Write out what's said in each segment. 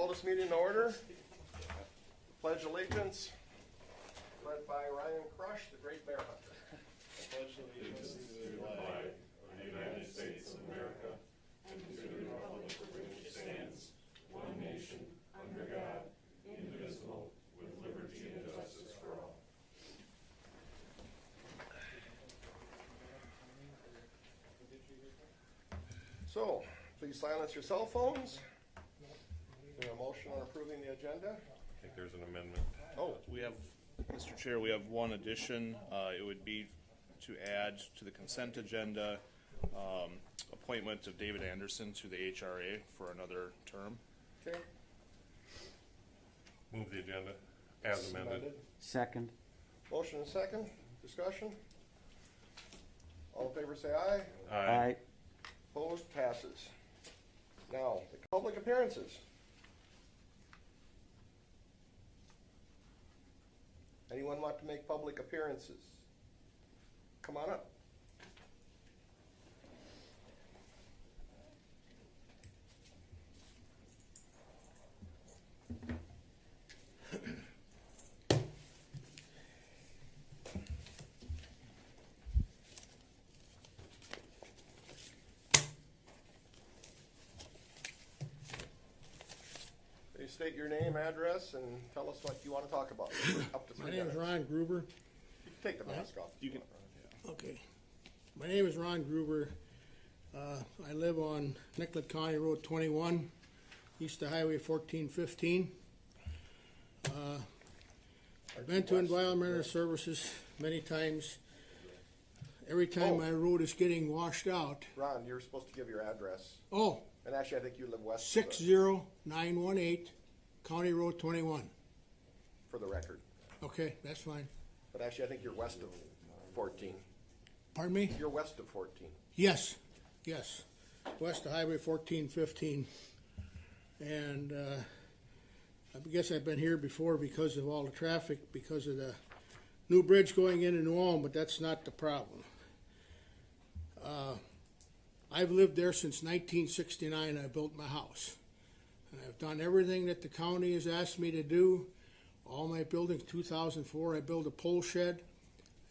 Call this meeting to order. Pledge allegiance, led by Ryan Crush, the great bear hunter. Pledge allegiance to the flag of the United States of America and to the republic for which it stands, one nation, under God, indivisible, with liberty and justice for all. So, please silence your cell phones. Is there a motion on approving the agenda? I think there's an amendment. Oh, We have, Mr. Chair, we have one addition. It would be to add to the consent agenda appointment of David Anderson to the HRA for another term. okay. Move the agenda as amended. Second. Motion and second. Discussion. All in favor say aye. Aye. Opposed? Passes. Now, the public appearances. Anyone want to make public appearances? Come on up. Please state your name, address, and tell us what you want to talk about. Up to 3 My name is minutes. Ron Gruber. You can take the mask off. You can, Okay. My name is Ron Gruber. I live on Nicollet County Road 21, east of Highway 1415. I've been to Environmental Services many times. Every time my road is getting washed out. Ron, you're supposed to give your address. Oh, And actually, I think you live west of 60918 County Road 21. for the record. Okay, that's fine. But actually, I think you're west of 14. Pardon me? You're west of 14. Yes, yes. West of Highway 1415. And I guess I've been here before because of all the traffic, because of the new bridge going into New Ulm, but that's not the problem. I've lived there since 1969. I built my house. And I've done everything that the county has asked me to do. All my buildings, 2004, I built a pole shed,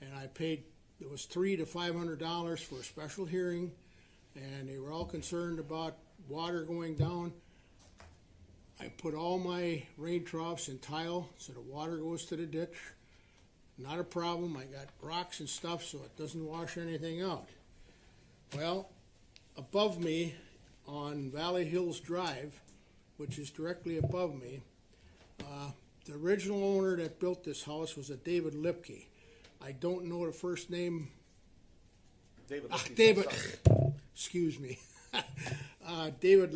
and I paid, it was $300 to $500 for a special hearing, and they were all concerned about water going down. I put all my rain troughs in tile so the water goes to the ditch. Not a problem. I got rocks and stuff so it doesn't wash anything out. Well, above me on Valley Hills Drive, which is directly above me, the original owner that built this house was a David Lipke. I don't know the first name. David. David, excuse me. David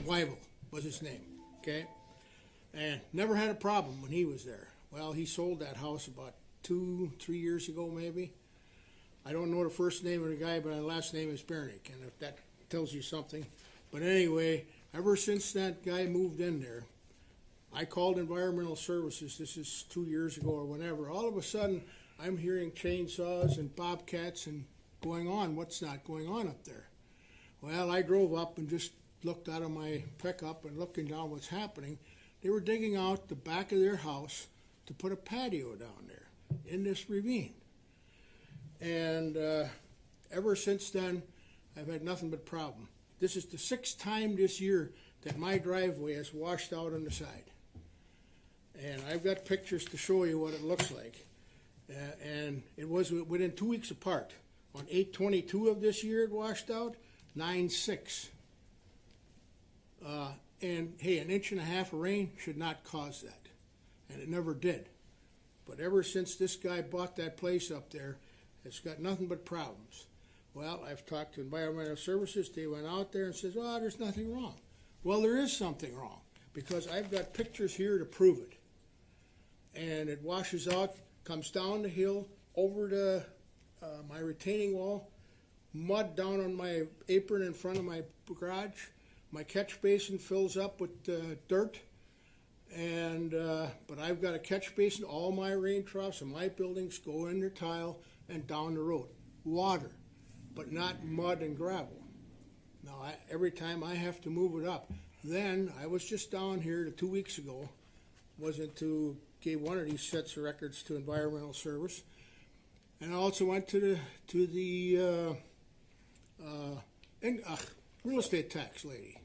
Weibel was his name, okay? And never had a problem when he was there. Well, he sold that house about 2-3 years ago, maybe. I don't know the first name of the guy, but the last name is Bernick, and if that tells you something. But anyway, ever since that guy moved in there, I called Environmental Services, this is 2 years ago or whenever. All of a sudden, I'm hearing chainsaws and bobcats and going on. What's not going on up there? Well, I drove up and just looked out of my pickup and looking down what's happening. They were digging out the back of their house to put a patio down there in this ravine. And ever since then, I've had nothing but problem. This is the 6th time this year that my driveway has washed out on the side. And I've got pictures to show you what it looks like. And it was within 2 weeks apart. On 8/22 of this year it washed out, 9/6. And hey, 1.5 inches of rain should not cause that. And it never did. But ever since this guy bought that place up there, it's got nothing but problems. Well, I've talked to Environmental Services. They went out there and says, "Oh, there's nothing wrong." Well, there is something wrong because I've got pictures here to prove it. And it washes out, comes down the hill, over to my retaining wall, mud down on my apron in front of my garage. My catch basin fills up with dirt. And but I've got a catch basin. All my rain troughs and my buildings go in their tile and down the road. Water, but not mud and gravel. Now, every time I have to move it up, Then I was just down here 2 weeks ago, gave one of these sets of records to Environmental Service, and I also went to the real estate tax lady.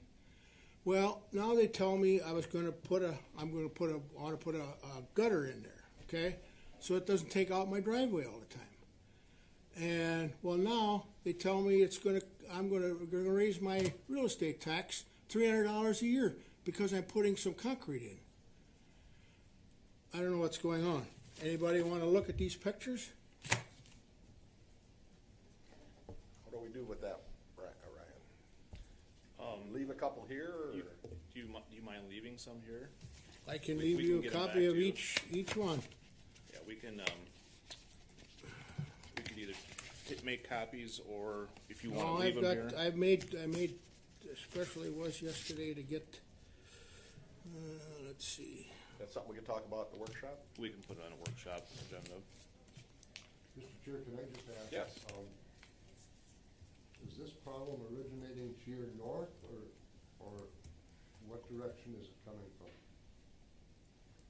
Well, now they tell me I want to put a gutter in there, okay, so it doesn't take out my driveway all the time. And well, now they tell me I'm going to raise my real estate tax $300 a year because I'm putting some concrete in. I don't know what's going on. Anybody want to look at these pictures? What do we do with that, Ryan? Leave a couple here? Or? Do you mind leaving some here? I can We leave can you a get 'em copy back of to you. each one. Yeah, we can. We could either make copies, or if you want No, to leave them here. I made, especially was yesterday to get, let's see. That's something we can talk about at the workshop? We can put it on a workshop agenda. Mr. Chair, can I just ask? Yes. Is this problem originating to your north, or what direction is it coming from?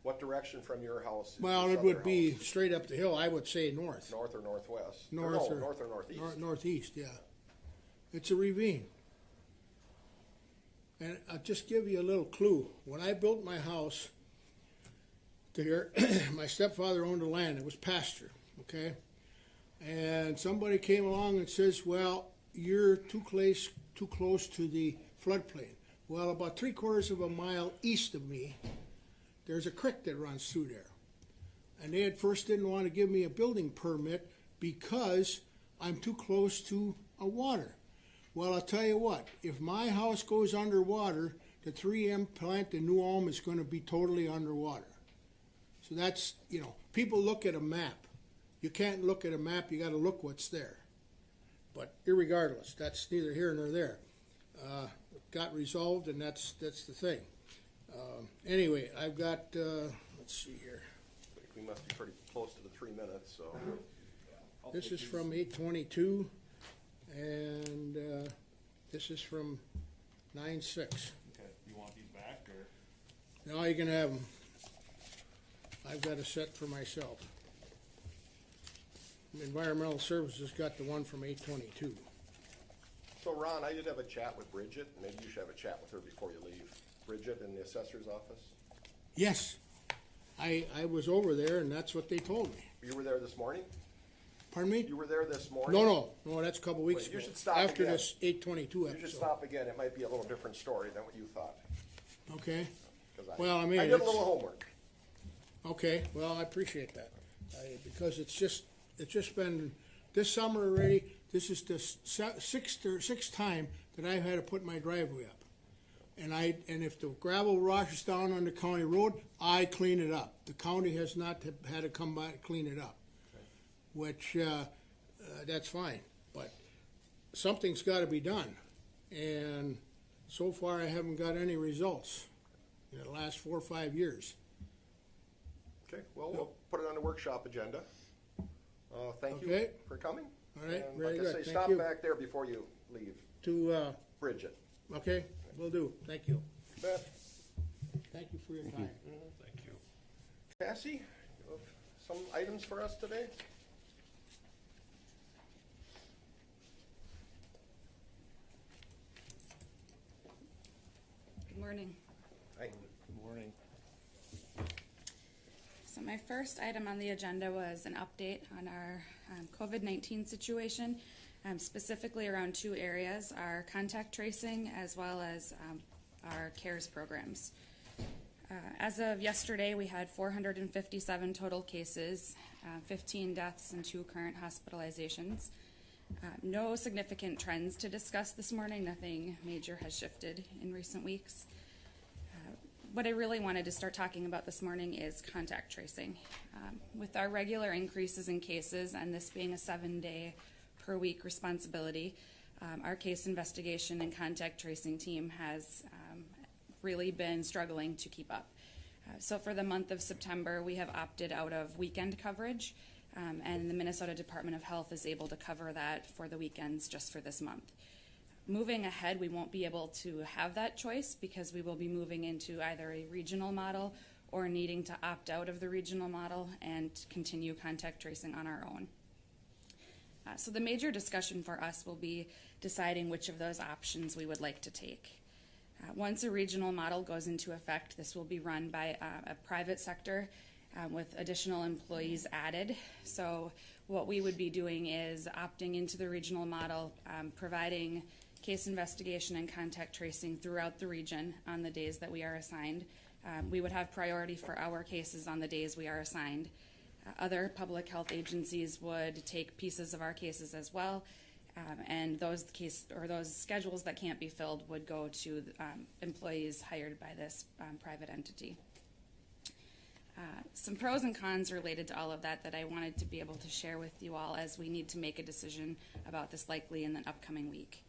What direction from your house? Is Well, this it would other be house? straight up the hill. I would say north. North or northwest? North Or or- north or northeast? Northeast, yeah. It's a ravine. And I'll just give you a little clue. When I built my house to here, my stepfather owned the land. It was pasture, okay? And somebody came along and says, well, you're too close to the floodplain. Well, about 3/4 of a mile east of me, there's a creek that runs through there. And they at first didn't want to give me a building permit because I'm too close to a water. Well, I'll tell you what, if my house goes underwater, the 3M plant in New Ulm is going to be totally underwater. So that's, people look at a map. You can't look at a map, you got to look what's there. But irregardless, that's neither here nor there. It got resolved, and that's the thing. Anyway, I've got, let's see here. I think we must be pretty close to the 3 minutes, so. This is from 8/22, and this is from 9/6. Okay. You want these back, or? Now you can have them. I've got a set for myself. Environmental Services got the one from 8/22. So Ron, I did have a chat with Bridget. Maybe you should have a chat with her before you leave. Bridget in the assessor's office? Yes, I was over there, and that's what they told me. You were there this morning? Pardon me? You were there this morning? No, that's a couple weeks Wait, you ago. should stop After again. this 8/22 You episode. should stop again. It might be a little different story than what you thought. Okay. 'Cause Well, I mean, I did a it's- little homework. Okay, well, I appreciate that, because it's just been, this summer already, this is the sixth time that I've had to put my driveway up. And if the gravel washes down on the county road, I clean it up. The county has not had to come by and clean it up, which, that's fine, but something's gotta be done. And so far, I haven't got any results in the last 4 or 5 years. Okay, well, we'll put it on the workshop agenda. Thank you Okay. for coming. All right, And very like I good. say, Thank stop you. back there before you leave. To, Bridget. okay, will do. Thank you. Beth? Thank you for your time. Thank you. Cassie, you have some items for us today? Good morning. Hi. Good morning. So my first item on the agenda was an update on our COVID-19 situation, specifically around 2 areas, our contact tracing as well as our CARES programs. As of yesterday, we had 457 total cases, 15 deaths and 2 current hospitalizations. No significant trends to discuss this morning. Nothing major has shifted in recent weeks. What I really wanted to start talking about this morning is contact tracing. With our regular increases in cases, and this being a 7-day per week responsibility, our case investigation and contact tracing team has really been struggling to keep up. So for the month of September, we have opted out of weekend coverage, and the Minnesota Department of Health is able to cover that for the weekends just for this month. Moving ahead, we won't be able to have that choice because we will be moving into either a regional model or needing to opt out of the regional model and continue contact tracing on our own. So the major discussion for us will be deciding which of those options we would like to take. Once a regional model goes into effect, this will be run by a private sector with additional employees added. So what we would be doing is opting into the regional model, providing case investigation and contact tracing throughout the region on the days that we are assigned. We would have priority for our cases on the days we are assigned. Other public health agencies would take pieces of our cases as well, and those schedules that can't be filled would go to employees hired by this private entity. Some pros and cons related to all of that I wanted to be able to share with you all as we need to make a decision about this likely in the upcoming week.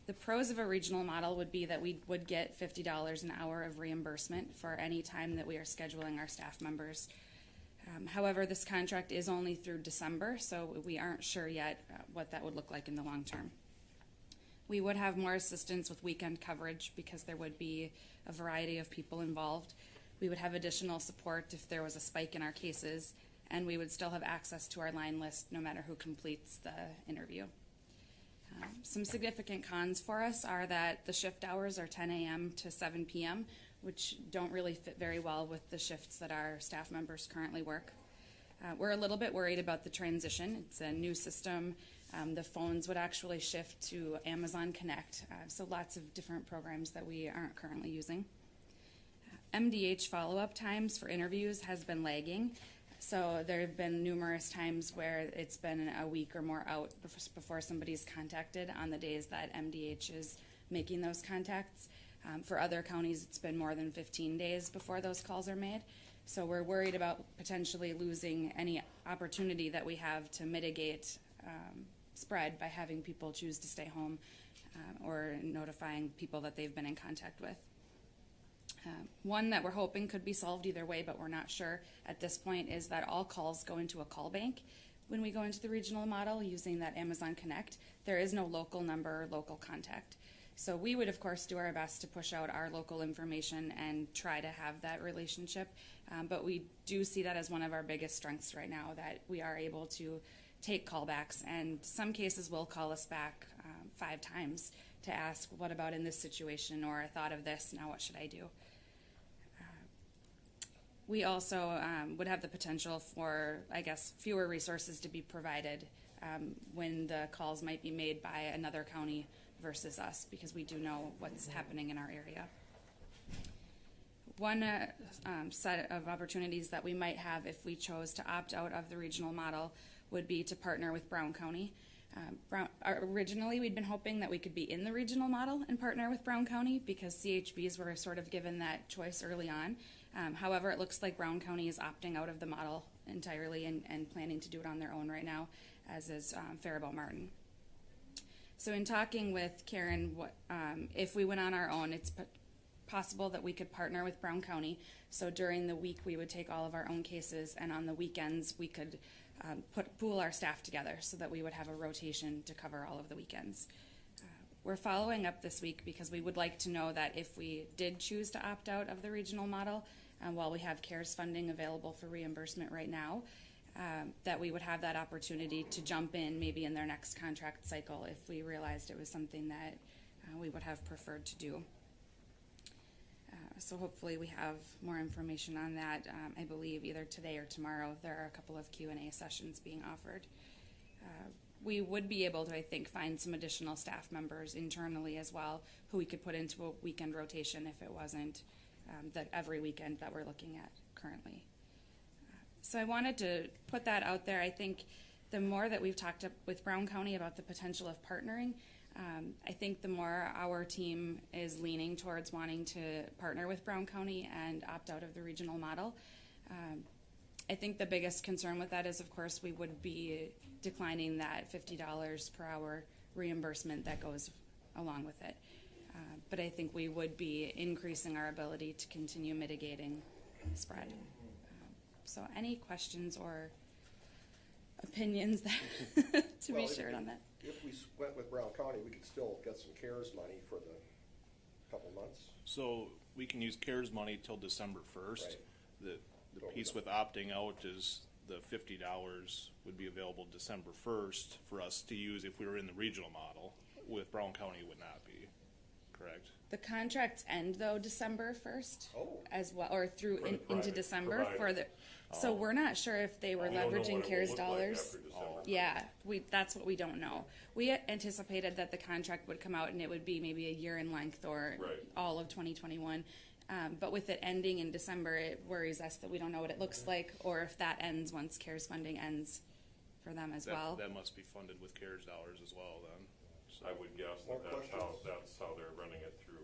The pros of a regional model would be that we would get $50 an hour of reimbursement for any time that we are scheduling our staff members. However, this contract is only through December, so we aren't sure yet what that would look like in the long term. We would have more assistance with weekend coverage because there would be a variety of people involved. We would have additional support if there was a spike in our cases, and we would still have access to our line list no matter who completes the interview. Some significant cons for us are that the shift hours are 10 a.m. to 7 p.m., which don't really fit very well with the shifts that our staff members currently work. We're a little bit worried about the transition. It's a new system. The phones would actually shift to Amazon Connect, so lots of different programs that we aren't currently using. MDH follow-up times for interviews has been lagging, so there have been numerous times where it's been a week or more out before somebody's contacted on the days that MDH is making those contacts. For other counties, it's been more than 15 days before those calls are made. So we're worried about potentially losing any opportunity that we have to mitigate spread by having people choose to stay home or notifying people that they've been in contact with. One that we're hoping could be solved either way, but we're not sure at this point, is that all calls go into a call bank when we go into the regional model using that Amazon Connect. There is no local number or local contact. So we would, of course, do our best to push out our local information and try to have that relationship. But we do see that as one of our biggest strengths right now, that we are able to take callbacks. And some cases will call us back 5 times to ask, what about in this situation? Or I thought of this, now what should I do? We also would have the potential for, I guess, fewer resources to be provided when the calls might be made by another county versus us, because we do know what's happening in our area. One set of opportunities that we might have if we chose to opt out of the regional model would be to partner with Brown County. Originally, we'd been hoping that we could be in the regional model and partner with Brown County because CHBs were sort of given that choice early on. However, it looks like Brown County is opting out of the model entirely and planning to do it on their own right now, as is Faribault Martin. So in talking with Karen, if we went on our own, it's possible that we could partner with Brown County. So during the week, we would take all of our own cases, and on the weekends, we could pool our staff together so that we would have a rotation to cover all of the weekends. We're following up this week because we would like to know that if we did choose to opt out of the regional model, while we have CARES funding available for reimbursement right now, that we would have that opportunity to jump in maybe in their next contract cycle if we realized it was something that we would have preferred to do. So hopefully we have more information on that. I believe either today or tomorrow there are a couple of Q&A sessions being offered. We would be able to, I think, find some additional staff members internally as well who we could put into a weekend rotation if it wasn't that every weekend that we're looking at currently. So I wanted to put that out there. I think the more that we've talked with Brown County about the potential of partnering, I think the more our team is leaning towards wanting to partner with Brown County and opt out of the regional model. I think the biggest concern with that is, of course, we would be declining that $50 per hour reimbursement that goes along with it. But I think we would be increasing our ability to continue mitigating spread. So any questions or opinions that to be shared on that? if we went with Brown County, we could still get some CARES money for the couple months. So we can use CARES money till December 1st. Right. The piece with opting out is the $50 would be available December 1st for us to use if we were in the regional model. With Brown County, it would not be, correct? The contracts end though December 1st Oh. as well, or through For the into private December for provider. the. So we're not sure if they were We don't know leveraging what it CARES will look like dollars. after December. Yeah, that's what we don't know. We anticipated that the contract would come out and it would be maybe a year in length or Right. all of 2021. But with it ending in December, it worries us that we don't know what it looks like or if that ends once CARES funding ends for them as well. That must be funded with CARES dollars as well then. So I would guess More that that's how they're running it through.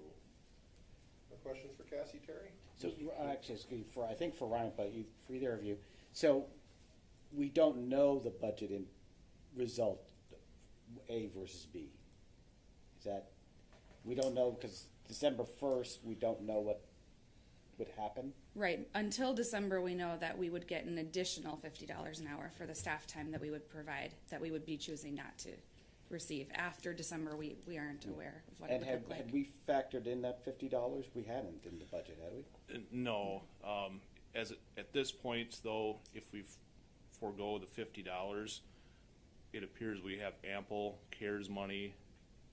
More questions for Cassie, Terry? So actually, it's good for, I think for Ryan, but for either of you. So we don't know the budget in result A versus B. Is that, we don't know because December 1st, we don't know what would happen? Right. Until December, we know that we would get an additional $50 an hour for the staff time that we would provide, that we would be choosing not to receive. After December, we aren't aware of what And it would look like. had we factored in that $50? We hadn't in the budget, had we? No. At this point, though, if we forego the $50, it appears we have ample CARES money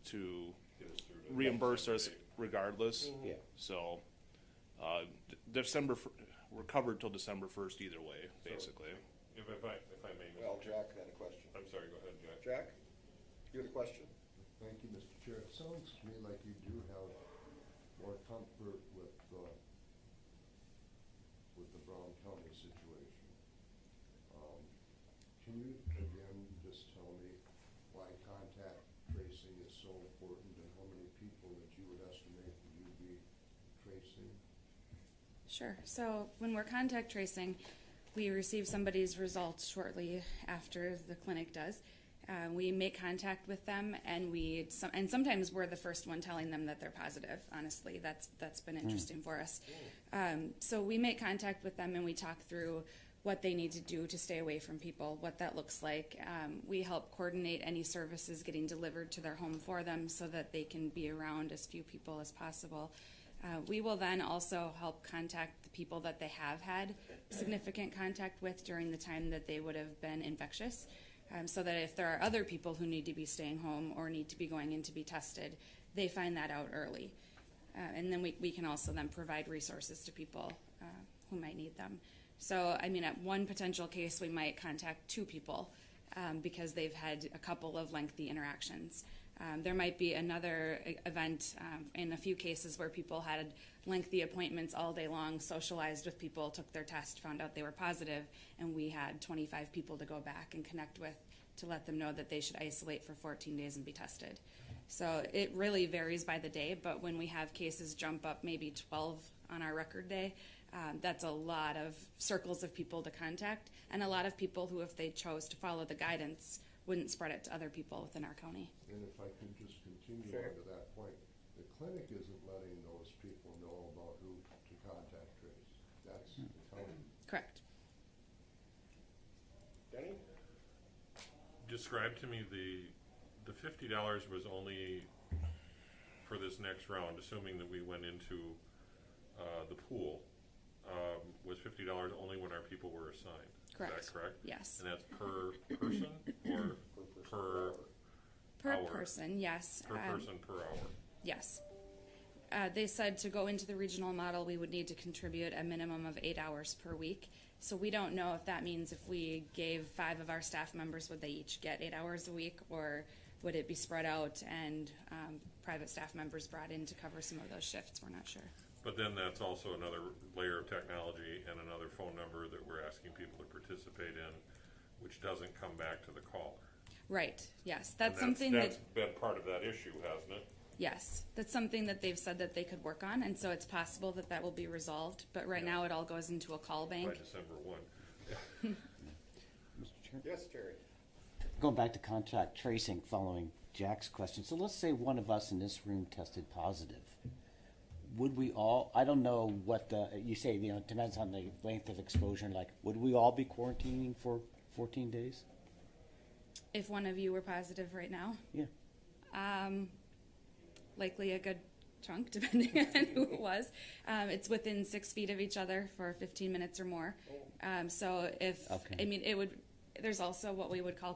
to Get us through to reimburse December us date. regardless. Yeah. So, we're covered till December 1st either way, basically. If I may, Well, Jack had a question. I'm sorry, go ahead, Jack. Jack, you had a question? Thank you, Mr. Chair. It sounds to me like you do have more comfort with the Brown County situation. Can you again just tell me why contact tracing is so important and how many people that you would estimate that you'd be tracing? Sure. So when we're contact tracing, we receive somebody's results shortly after the clinic does. We make contact with them, and and sometimes we're the first one telling them that they're positive. Honestly, that's been interesting for us. So we make contact with them, and we talk through what they need to do to stay away from people, what that looks like. We help coordinate any services getting delivered to their home for them so that they can be around as few people as possible. We will then also help contact the people that they have had significant contact with during the time that they would have been infectious, so that if there are other people who need to be staying home or need to be going in to be tested, they find that out early. And then we can also then provide resources to people who might need them. So, I mean, at one potential case, we might contact 2 people because they've had a couple of lengthy interactions. There might be another event in a few cases where people had lengthy appointments all day long, socialized with people, took their test, found out they were positive, and we had 25 people to go back and connect with to let them know that they should isolate for 14 days and be tested. So it really varies by the day, but when we have cases jump up maybe 12 on our record day, that's a lot of circles of people to contact, and a lot of people who, if they chose to follow the guidance, wouldn't spread it to other people within our county. And if I can just continue Sure. on to that point, the clinic isn't letting those people know about who to contact trace. That's the county. Correct. Denny? Describe to me the $50 was only for this next round, assuming that we went into the pool, was $50 only when our people were assigned. Correct. Is that correct? Yes. And that's per person or per Per hour? person, yes. Per person per hour. Yes. They said to go into the regional model, we would need to contribute a minimum of 8 hours per week. So we don't know if that means if we gave 5 of our staff members, would they each get 8 hours a week, or would it be spread out and private staff members brought in to cover some of those shifts? We're not sure. But then that's also another layer of technology and another phone number that we're asking people to participate in, which doesn't come back to the caller. Right, yes. And That's something that's that, been part of that issue, hasn't it? yes, that's something that they've said that they could work on, and so it's possible that that will be resolved. But right now, it all goes into a call bank. By December 1. Mr. Chair? Yes, Terry. Going back to contact tracing, following Jack's question. So let's say one of us in this room tested positive. Would we all, I don't know what you say, it depends on the length of exposure, would we all be quarantining for 14 days? If one of you were positive right now, Yeah. likely a good chunk, depending on who it was. It's within 6 feet of each other for 15 minutes or more. So if, Okay. I mean, it would, there's also what we would call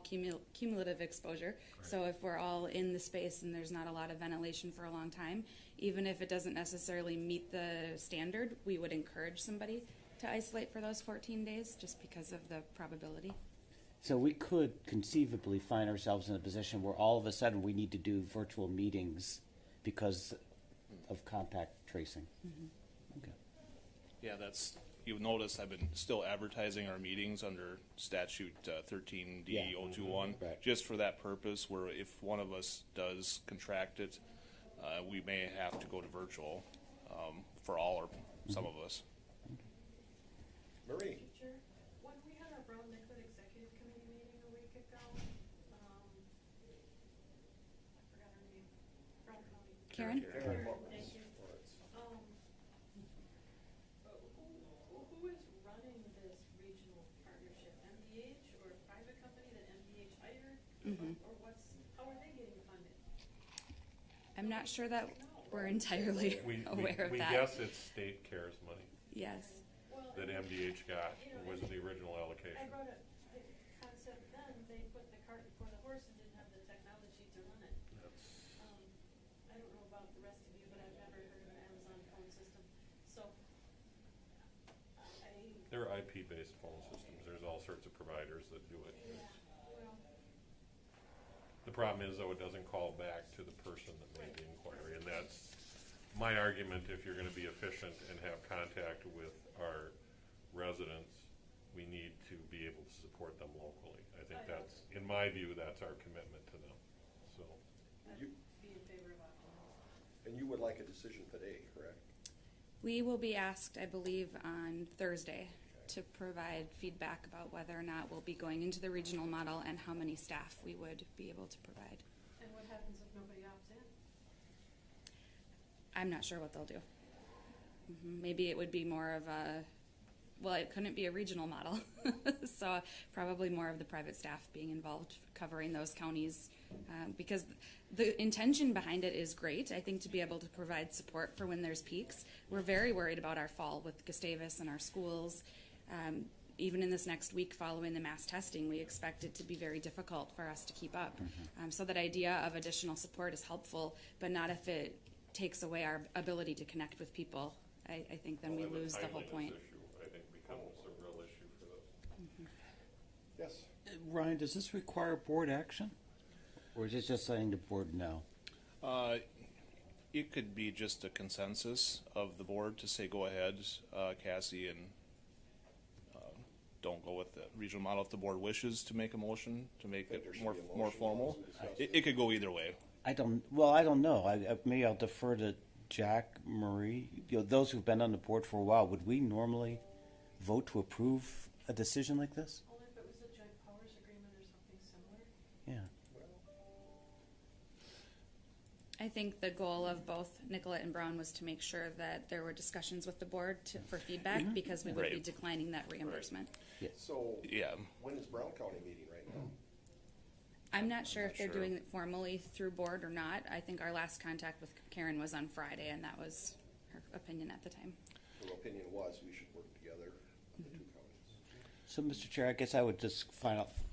cumulative exposure. So if we're all in the space and there's not a lot of ventilation for a long time, even if it doesn't necessarily meet the standard, we would encourage somebody to isolate for those 14 days just because of the probability. So we could conceivably find ourselves in a position where all of a sudden we need to do virtual meetings because of contact tracing. Okay. Yeah, that's, you've noticed I've been still advertising our meetings under statute 13D021, Right. just for that purpose, where if one of us does contract it, we may have to go to virtual for all or some of us. Marie? Teacher, when we had our Brown Nicollet Executive Committee meeting a week ago, I forgot her name, Brown County. Karen? Karen. Thank you. Who is running this regional partnership, MDH or a private company that MDH hired? Or how are they getting funded? I'm not sure that we're entirely aware of We that. guess it's state cares money Yes. Well, that MDH got, was the original I allocation. brought up the concept then, they put the cart before the horse and didn't have the technology to run it. That's- I don't know about the rest of you, but I've never heard of an Amazon phone system. So, They're IP-based phone systems. There's all sorts of providers that do it. well, The problem is, though, it doesn't call back to the person that made the inquiry, and that's my argument. If you're going to be efficient and have contact with our residents, we need to be able to support them locally. I think that's, in my view, that's our commitment to them. So, I'd You- be in favor of optimism. And you would like a decision today, correct? We will be asked, I believe, on Thursday to provide feedback about whether or not we'll be going into the regional model and how many staff we would be able to provide. And what happens if nobody opts in? I'm not sure what they'll do. Maybe it would be more of a, well, it couldn't be a regional model. So probably more of the private staff being involved, covering those counties. Because the intention behind it is great, I think, to be able to provide support for when there's peaks. We're very worried about our fall with Gustavus and our schools. Even in this next week following the mass testing, we expect it to be very difficult for us to keep up. So that idea of additional support is helpful, but not if it takes away our ability to connect with people. I think then we well, and lose the whole timeliness point. issue, I think, becomes a real issue for those. Yes. Ryan, does this require board action? Or is it just letting the board know? It could be just a consensus of the board to say, go ahead, Cassie, and don't go with the regional model. If the board wishes to make a motion to make Think it there should more be a more motion formal, to discuss it could go either way. I don't know. Maybe I'll defer to Jack, Marie. Those who've been on the board for a while, would we normally vote to approve a decision like this? Only if it was a joint powers agreement or something similar. Yeah. I think the goal of both Nicollet and Brown was to make sure that there were discussions with the board for feedback because we would be Right. declining that reimbursement. So, Yeah. when is Brown County meeting right now? I'm not sure if they're sure. doing it formally through board or not. I think our last contact with Karen was on Friday, and that was her opinion at the time. Her opinion was we should work together on the two counties. So, Mr. Chair, I guess I would just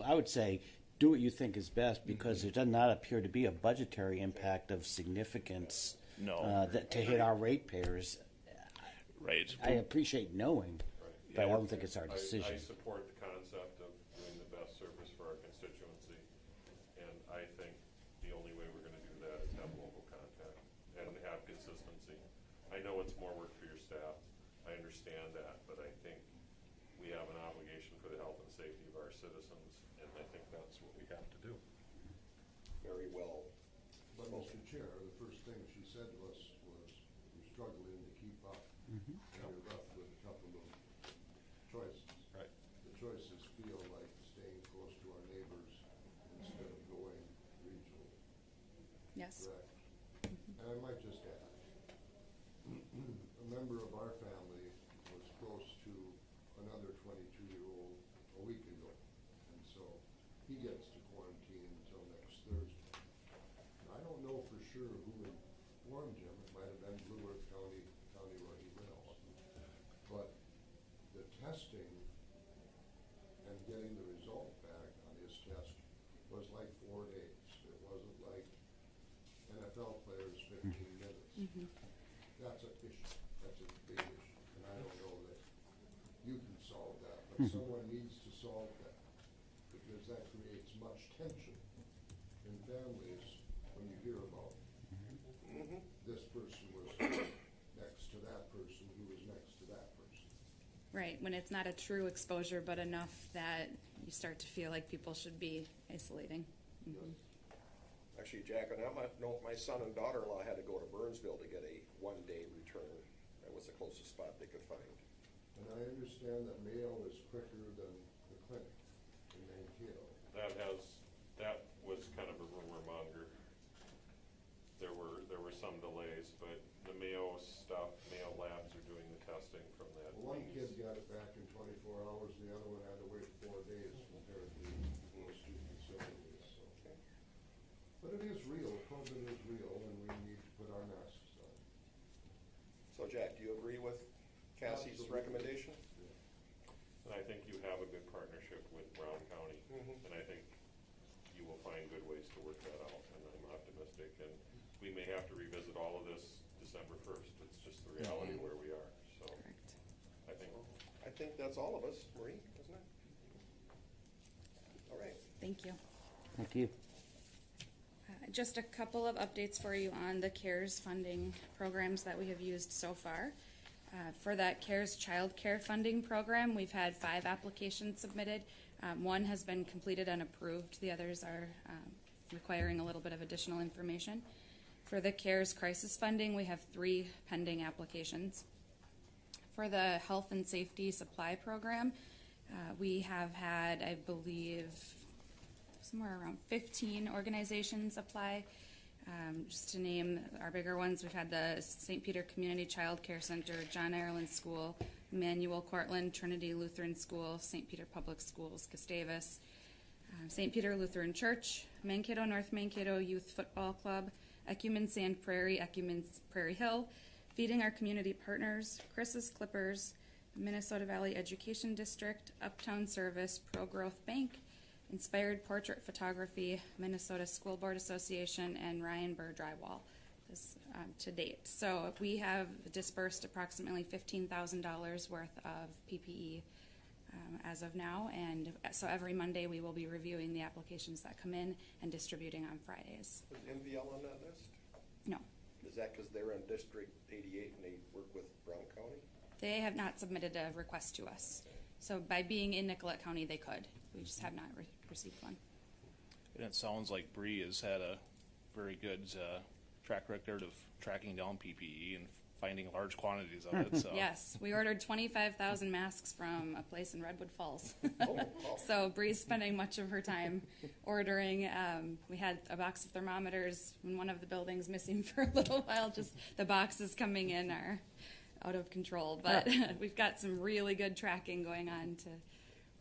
I would say, do what you think is best, because there does not appear to be a budgetary impact of significance No. to hit our ratepayers. Right. I appreciate knowing, but I don't think it's our I decision. support the concept of doing the best service for our constituency, and I think the only way we're gonna do that is have local contact and have consistency. I know it's more work for your staff, I understand that, but I think we have an obligation for the health and safety of our citizens, and I think that's what we have to do. Very well. But, Mr. Chair, the first thing she said to us was, you're struggling to keep up. And you're left with a couple of choices. Right. The choices feel like staying close to our neighbors instead of going regional, Yes. correct? And I might just add, a member of our family was close to another 22-year-old a week ago. And so he gets to quarantine sure who informed him. It might have been Blue Earth County, county where he lives. But the testing and getting the result back on his test was like 4 days. It wasn't like NFL players 15 minutes. That's an issue. That's a big issue. And I don't know that you can solve that, but someone needs to solve that, because that creates much tension in families when you hear about this person was next to that person who was next to that person. Right, when it's not a true exposure, but enough that you start to feel like people should be isolating. Actually, Jack, and I know my son and daughter-in-law had to go to Burnsville to get a one-day return. That was the closest spot they could find. And I understand that Mayo is quicker than the clinic in Mankato. That was kind of a rumor monger. There were some delays, but the Mayo labs are doing the testing from that. Well, one kid got it back in 24 hours, the other one had to wait 4 days compared to most two facilities. So. But it is real, COVID is real, and we need to put our masks on. So, Jack, do you agree with Cassie's Absolutely. recommendation? And I think you have a good partnership with Brown County, and I think you will find good ways to work that out, and I'm optimistic. And we may have to revisit all of this December 1st. It's just the reality where we are. So Correct. I think that's all of us, Marie, isn't it? All right. Thank you. Thank you. Just a couple of updates for you on the CARES funding programs that we have used so far. For that CARES Child Care Funding Program, we've had 5 applications submitted. One has been completed and approved. The others are requiring a little bit of additional information. For the CARES Crisis Funding, we have 3 pending applications. For the Health and Safety Supply Program, we have had, I believe, somewhere around 15 organizations apply. Just to name our bigger ones, we've had the St. Peter Community Child Care Center, John Ireland School, Emmanuel Cortland, Trinity Lutheran School, St. Peter Public Schools, Gustavus, St. Peter Lutheran Church, Mankato North Mankato Youth Football Club, Ecumen Sand Prairie, Ecumen Prairie Hill, Feeding Our Community Partners, Chris's Clippers, Minnesota Valley Education District, Uptown Service, Pro Growth Bank, Inspired Portrait Photography, Minnesota School Board Association, and Ryan Burr Drywall to date. So we have dispersed approximately $15,000 worth of PPE as of now, and so every Monday we will be reviewing the applications that come in and distributing on Fridays. Is MVL on that list? No, Is that because they're in District 88 and they work with Brown County? they have not submitted a request to us. So by being in Nicollet County, they could. We just have not received one. And it sounds like Bree has had a very good track record of tracking down PPE and finding large quantities of it. So. Yes, we ordered 25,000 masks from a place in Redwood Falls. Oh. So Bree's spending much of her time ordering. We had a box of thermometers in one of the buildings missing for a little while. Just the boxes coming in are out of control. But we've got some really good tracking going on to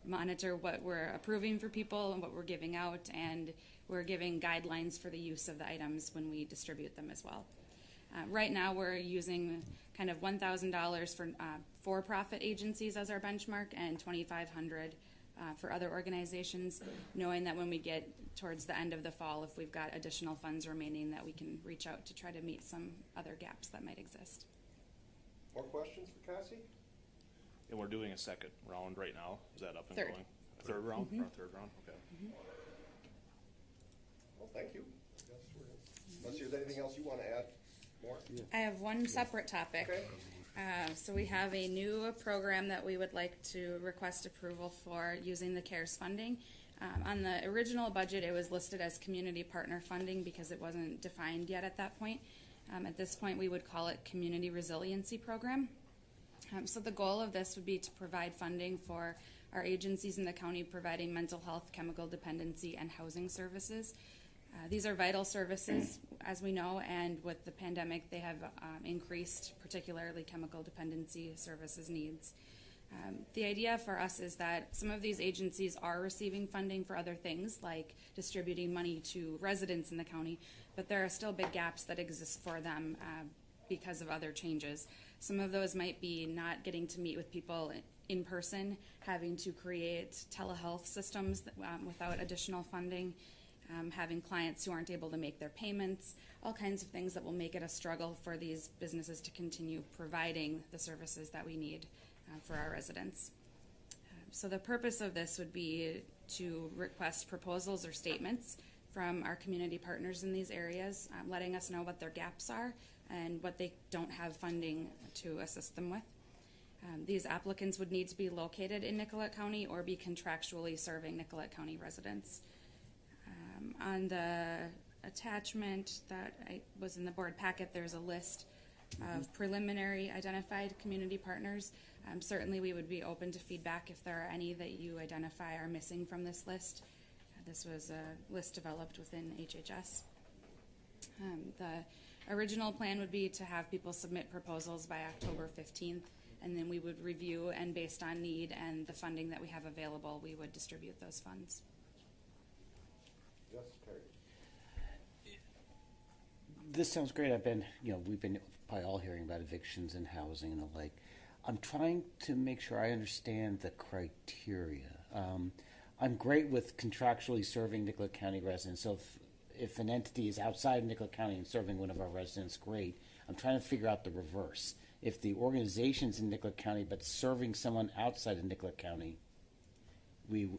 monitor what we're approving for people and what we're giving out, and we're giving guidelines for the use of the items when we distribute them as well. Right now we're using kind of $1,000 for for-profit agencies as our benchmark and $2,500 for other organizations, knowing that when we get towards the end of the fall, if we've got additional funds remaining, that we can reach out to try to meet some other gaps that might exist. More questions for Cassie? And we're doing a second round right now. Is that up and Third. going? Third round? Or third round? Okay. Well, thank you. I guess unless there's anything else you want to add more? I have one separate topic. Okay. So we have a new program that we would like to request approval for using the CARES funding. On the original budget, it was listed as community partner funding because it wasn't defined yet at that point. At this point, we would call it Community Resiliency Program. So the goal of this would be to provide funding for our agencies in the county providing mental health, chemical dependency, and housing services. These are vital services, as we know, and with the pandemic, they have increased, particularly chemical dependency services needs. The idea for us is that some of these agencies are receiving funding for other things, like distributing money to residents in the county, but there are still big gaps that exist for them because of other changes. Some of those might be not getting to meet with people in person, having to create telehealth systems without additional funding, having clients who aren't able to make their payments, all kinds of things that will make it a struggle for these businesses to continue providing the services that we need for our residents. So the purpose of this would be to request proposals or statements from our community partners in these areas, letting us know what their gaps are and what they don't have funding to assist them with. These applicants would need to be located in Nicollet County or be contractually serving Nicollet County residents. On the attachment that was in the board packet, there's a list of preliminary identified community partners. Certainly we would be open to feedback if there are any that you identify are missing from this list. This was a list developed within HHS. The original plan would be to have people submit proposals by October 15th, and then we would review, and based on need and the funding that we have available, we would distribute those funds. Yes, Terry. This sounds great. We've been probably all hearing about evictions and housing and the like. I'm trying to make sure I understand the criteria. I'm great with contractually serving Nicollet County residents. So if an entity is outside of Nicollet County and serving one of our residents, great. I'm trying to figure out the reverse. If the organization's in Nicollet County but serving someone outside of Nicollet County,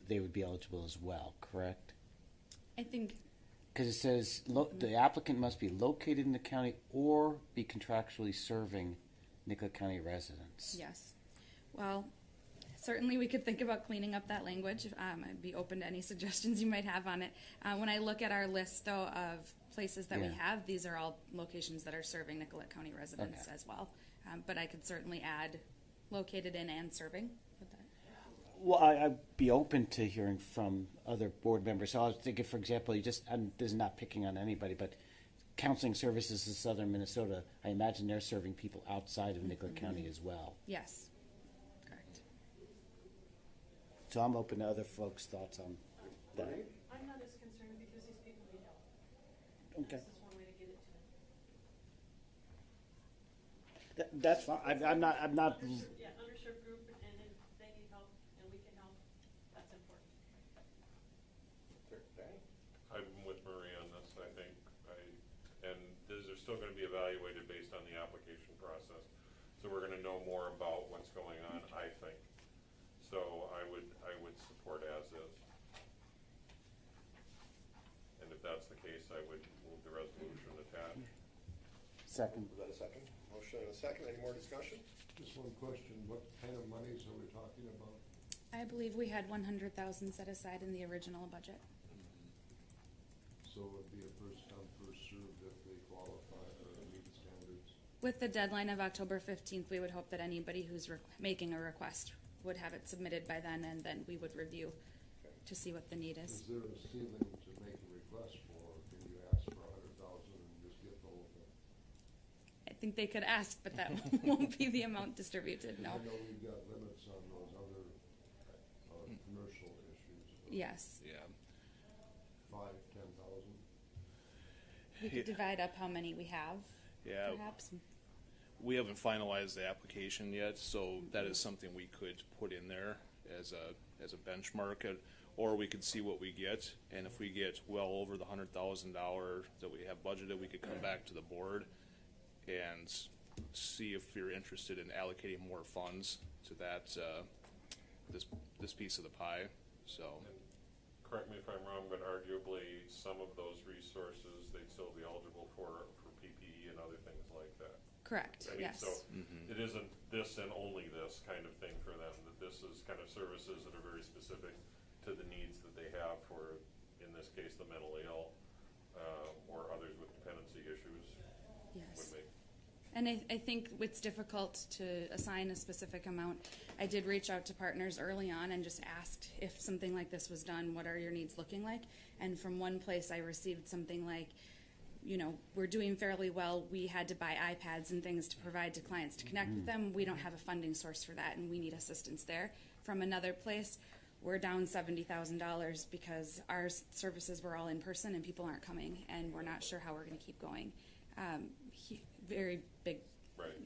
they would be eligible as well, correct? I think because it says the applicant must be located in the county or be contractually serving Nicollet County residents. yes. Well, certainly we could think about cleaning up that language. I'd be open to any suggestions you might have on it. When I look at our list, though, of places that we have, these are all locations that are serving Nicollet County residents as well. But I could certainly add located in and serving with that. Well, I'd be open to hearing from other board members. So I was thinking, for example, this is not picking on anybody, but Counseling Services in Southern Minnesota, I imagine they're serving people outside of Nicollet County as well. Yes, correct. So I'm open to other folks' thoughts on that. I'm not as concerned because these people need help. Okay. This is one way to get it to them. That's fine. I'm not. Underserved group, and if they need help and we can help, that's important. Danny? I'm with Marie on this, I think. And these are still going to be evaluated based on the application process. So we're going to know more about what's going on, I think. So I would support as is. And if that's the case, I would move the resolution attached. Second. Was that a second? Motion and a second. Any more discussion? Just one question, what kind of monies are we talking about? I believe we had 100,000 set aside in the original budget. So it would be a first come, first served if they qualify or meet the standards? With the deadline of October 15th, we would hope that anybody who's making a request would have it submitted by then, and then we would review to see what the need is. Is there a ceiling to make a request for, or can you ask for 100,000 and just get the whole thing? I think they could ask, but that won't be the amount distributed, no. I know we've got limits on those other commercial issues. Yes. Yeah. 5,000, 10,000? We could divide up how many we have, Yeah. perhaps. We haven't finalized the application yet, so that is something we could put in there as a benchmark, or we could see what we get, and if we get well over the $100,000 that we have budgeted, we could come back to the board and see if you're interested in allocating more funds to that this piece of the pie. So, Correct me if I'm wrong, but arguably some of those resources, they'd still be eligible for PPE and other things like that. Correct, I mean, yes. so it isn't this and only this kind of thing for them, that this is kind of services that are very specific to the needs that they have for, in this case, the mentally ill, or others with dependency issues Yes. would make. And I think it's difficult to assign a specific amount. I did reach out to partners early on and just asked if something like this was done, what are your needs looking like? And from one place I received something like, we're doing fairly well. We had to buy iPads and things to provide to clients to connect with them. We don't have a funding source for that, and we need assistance there. From another place, we're down $70,000 because our services were all in person and people aren't coming, and we're not sure how we're going to keep going. Very big,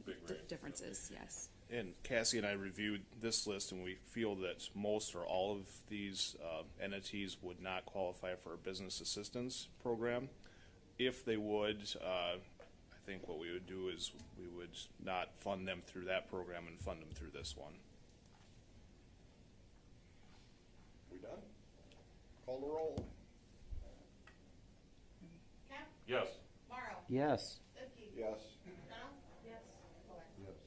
big range. differences, yes. And Cassie and I reviewed this list, and we feel that most or all of these entities would not qualify for a business assistance program. If they would, I think what we would do is we would not fund them through that program and fund them through this one. We done? Call the roll. Cap? Yes. Morrow? Yes. Lippke? Yes. Connell? Yes. Fuller? Yes.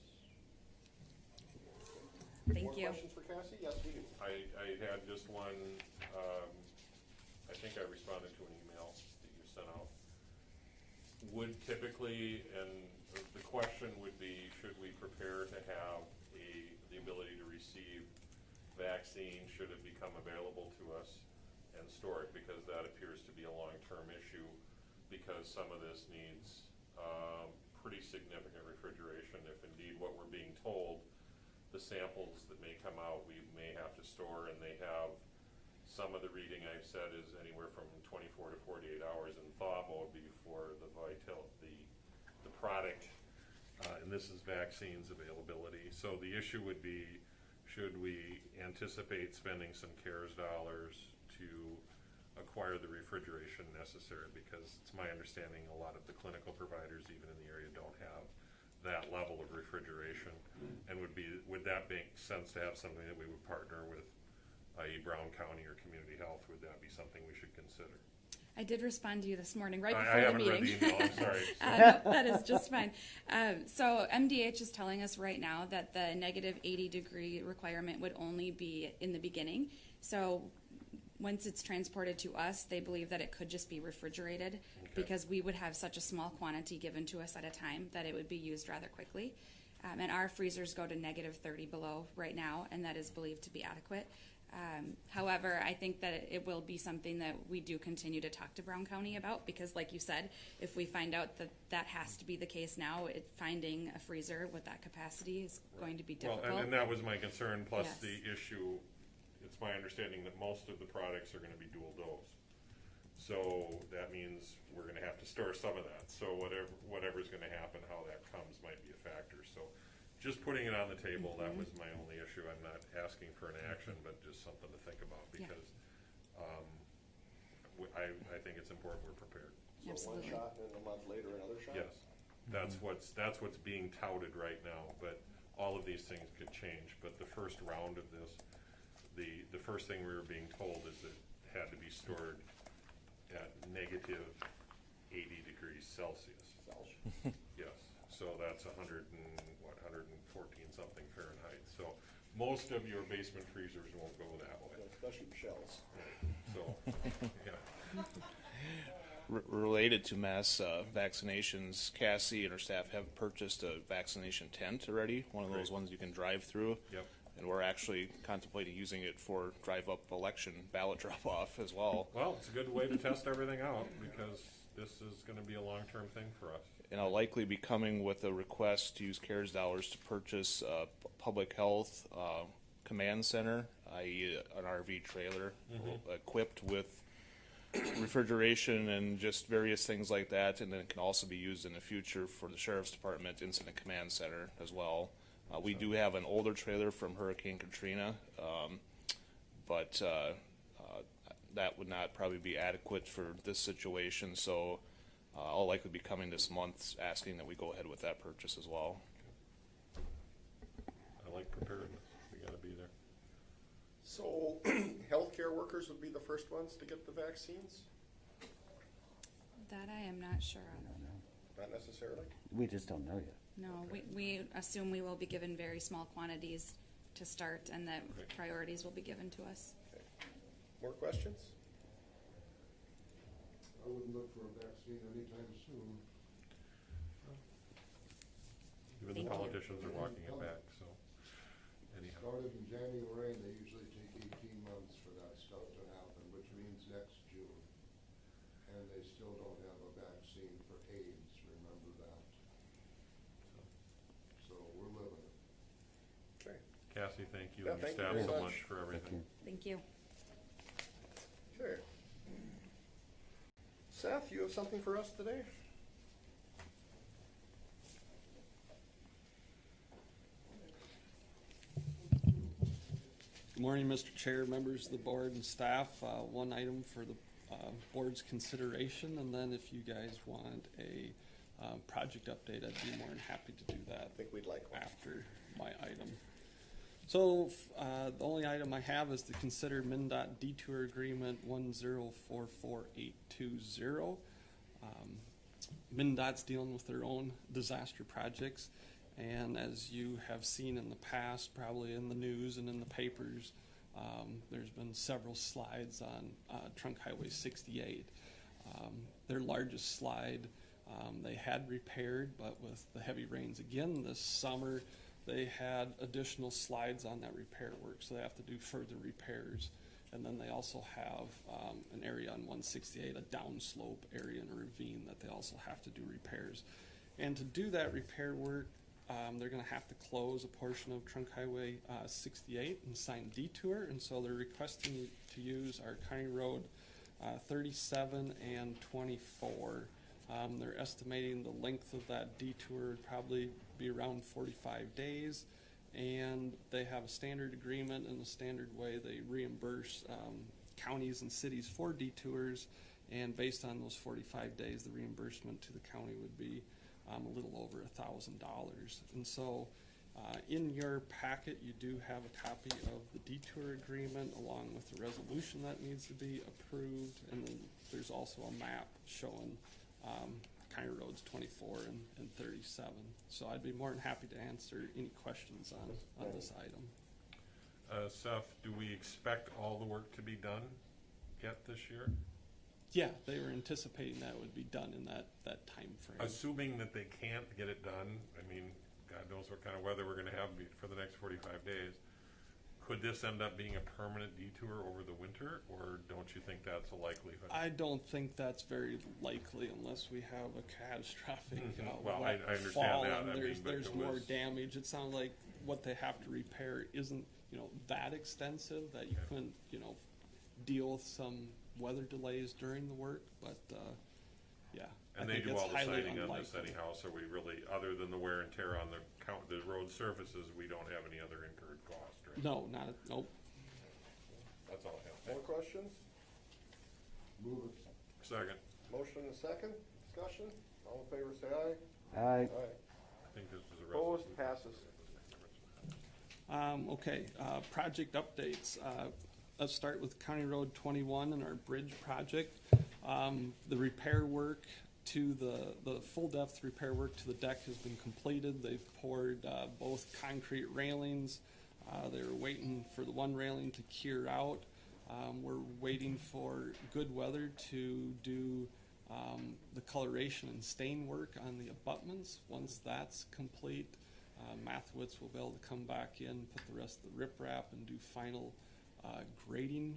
Thank you. More questions for Cassie? Yes, we do. I had just one, I think I responded to an email that you sent out. Would typically, and the question would be, should we prepare to have the ability to receive vaccine should it become available to us and store it, because that appears to be a long-term issue, because some of this needs pretty significant refrigeration if indeed what we're being told, the samples that may come out we may have to store, and they have, some of the reading I've said is anywhere from 24 to 48 hours in thaw mode before the product, and this is vaccines availability. So the issue would be, should we anticipate spending some CARES dollars to acquire the refrigeration necessary? Because it's my understanding a lot of the clinical providers, even in the area, don't have that level of refrigeration. And would that make sense to have something that we would partner with, i.e. Brown County or Community Health? Would that be something we should consider? I did respond to you this morning, right I before the haven't read meeting. the email, I'm sorry. No, that is just fine. So MDH is telling us right now that the negative 80-degree requirement would only be in the beginning. So once it's transported to us, they believe that it could just be refrigerated, because we would have such a small quantity given to us at a time that it would be used rather quickly. And our freezers go to negative 30 below right now, and that is believed to be adequate. However, I think that it will be something that we do continue to talk to Brown County about, because like you said, if we find out that that has to be the case now, finding a freezer with that capacity is going to be difficult. Well, and that was my concern, plus Yes. the issue, it's my understanding that most of the products are going to be dual dose. So that means we're going to have to store some of that. So whatever's going to happen, how that comes might be a factor. So just putting it on the table, that was my only issue. I'm not asking for an action, but just something to think about, because I think it's important we're prepared. So Absolutely. one shot and then a month later another shot? Yes, that's what's being touted right now, but all of these things could change. But the first round of this, the first thing we were being told is it had to be stored at negative 80 degrees Celsius. Yes, so that's 114 something Fahrenheit. So most of your basement freezers won't go that way. Especially shells. So, yeah. Related to mass vaccinations, Cassie and her staff have purchased a vaccination tent already, one of those Great. ones you can drive through. Yep. And we're actually contemplating using it for drive-up election ballot drop-off as well. Well, it's a good way to test everything out, because this is going to be a long-term thing for us. And I'll likely be coming with a request to use CARES dollars to purchase a public health command center, i.e. an RV trailer equipped with refrigeration and just various things like that, and then it can also be used in the future for the Sheriff's Department Incident Command Center as well. We do have an older trailer from Hurricane Katrina, but that would not probably be adequate for this situation, so I'll likely be coming this month asking that we go ahead with that purchase as well. I like preparedness. We got to be there. So healthcare workers would be the first ones to get the vaccines? That I am not sure on. Not necessarily? We just don't know yet. No, we assume we will be given very small quantities to start, and that priorities will be given to us. Okay. More questions? I wouldn't look for a vaccine anytime soon. Even the politicians are walking it back, so anyhow. Started in January, and they usually take 18 months for that stuff to happen, which means next June. and they still don't have a vaccine for AIDS, remember that. So we're living it. Okay. Cassie, thank you Yeah, and your thank you staff very so much. much for everything. Thank you. Okay. Seth, you have something for us today? Good morning, Mr. Chair, members of the board and staff. One item for the board's consideration, and then if you guys want a project update, I'd be more than happy to do that I think we'd like one. after my item. So the only item I have is to consider MnDOT Detour Agreement 1044820. MnDOT's dealing with their own disaster projects, and as you have seen in the past, probably in the news and in the papers, there's been several slides on Trunk Highway 68. Their largest slide they had repaired, but with the heavy rains again this summer, they had additional slides on that repair work, so they have to do further repairs. And then they also have an area on 168, a downslope area in a ravine that they also have to do repairs. And to do that repair work, they're going to have to close a portion of Trunk Highway 68 and sign detour, and so they're requesting to use our County Road 37 and 24. They're estimating the length of that detour would probably be around 45 days, and they have a standard agreement and a standard way they reimburse counties and cities for detours, and based on those 45 days, the reimbursement to the county would be a little over $1,000. And so in your packet, you do have a copy of the detour agreement along with the resolution that needs to be approved, and then there's also a map showing County Roads 24 and 37. So I'd be more than happy to answer any questions on this item. Seth, do we expect all the work to be done yet this year? Yeah, they were anticipating that would be done in that time frame. Assuming that they can't get it done, I mean, God knows what kind of weather we're going to have for the next 45 days. Could this end up being a permanent detour over the winter, or don't you think that's a likelihood? I don't think that's very likely unless we have a catastrophic Well, wet I understand fall that. and I there's mean, but there's it more was- damage. It sounds like what they have to repair isn't that extensive that you Okay. couldn't deal with some weather delays during the work, but yeah. And I they think do it's all the highly siding on this unlikely. anyhow, so we really, other than the wear and tear on the road surfaces, we don't have any other incurred cost, right? No, nope. That's all I have. More questions? Move it. Second. Motion and second, discussion? All in favor, say aye. Aye. Aye. I think this is a Opposed, resolution. passes. Okay, project updates. Let's start with County Road 21 and our bridge project. The repair work to the full depth repair work to the deck has been completed. They've poured both concrete railings. They were waiting for the one railing to cure out. We're waiting for good weather to do the coloration and stain work on the abutments. Once that's complete, Mathewitz will be able to come back in, put the rest of the riprap, and do final grading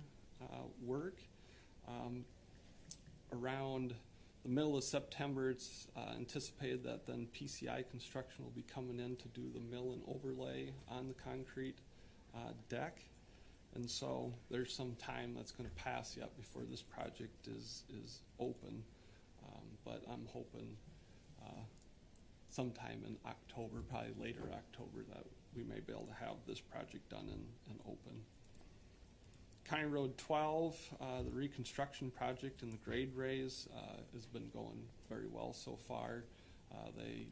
work. Around the middle of September, it's anticipated that then PCI construction will be coming in to do the mill and overlay on the concrete deck. And so there's some time that's going to pass yet before this project is open. But I'm hoping sometime in October, probably later October, that we may be able to have this project done and open. County Road 12, the reconstruction project and the grade raise has been going very well so far. They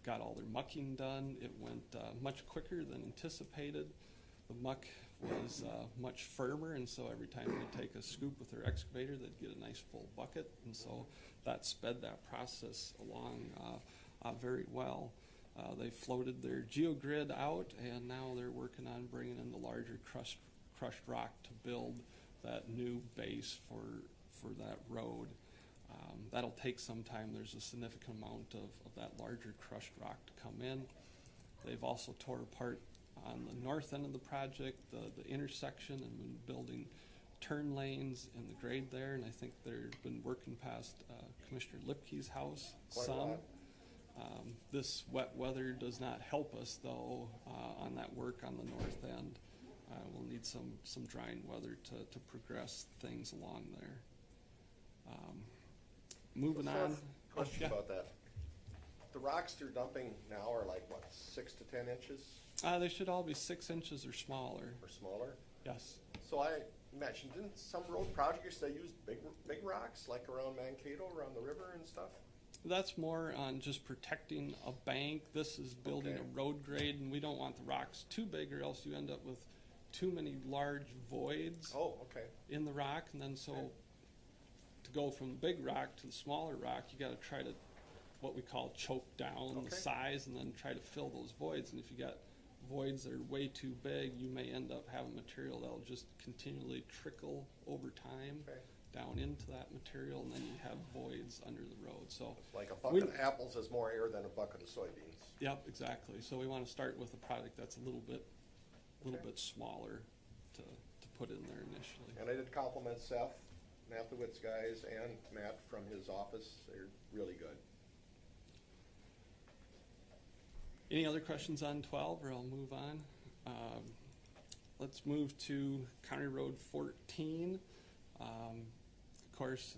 got all their mucking done. It went much quicker than anticipated. The muck was much firmer, and so every time they'd take a scoop with their excavator, they'd get a nice full bucket, and so that sped that process along very well. They floated their geogrid out, and now they're working on bringing in the larger crushed rock to build that new base for that road. That'll take some time. There's a significant amount of that larger crushed rock to come in. They've also tore apart on the north end of the project the intersection and been building turn lanes in the grade there, and I think they've been working past Commissioner Lipke's house Quite a some. lot. This wet weather does not help us though on that work on the north end. We'll need some drying weather to progress things along there. Moving So, on. question yeah. about that. The rocks they're dumping now are like, what, 6 to 10 inches They should all be 6 inches or smaller. or smaller? Yes. So I mentioned, didn't some road projects, they use big rocks, like around Mankato, around the river and stuff? That's more on just protecting a bank. This is building Okay. a road grade, and we don't want the rocks too big, or else you end up with too many large voids Oh, okay. in the rock. And then so to go from the big rock to the smaller rock, you got to try to what we call choke down Okay. the size, and then try to fill those voids. And if you got voids that are way too big, you may end up having material that'll just continually trickle over time Okay. down into that material, and then you have voids under the road. So Like a bucket of apples has more air than a bucket of soybeans. yep, exactly. So we want to start with a product that's a little bit smaller to put in there initially. And I did compliment Seth, Mathewitz guys, and Matt from his office. They're really good. Any other questions on 12, or I'll move on? Let's move to County Road 14. Of course,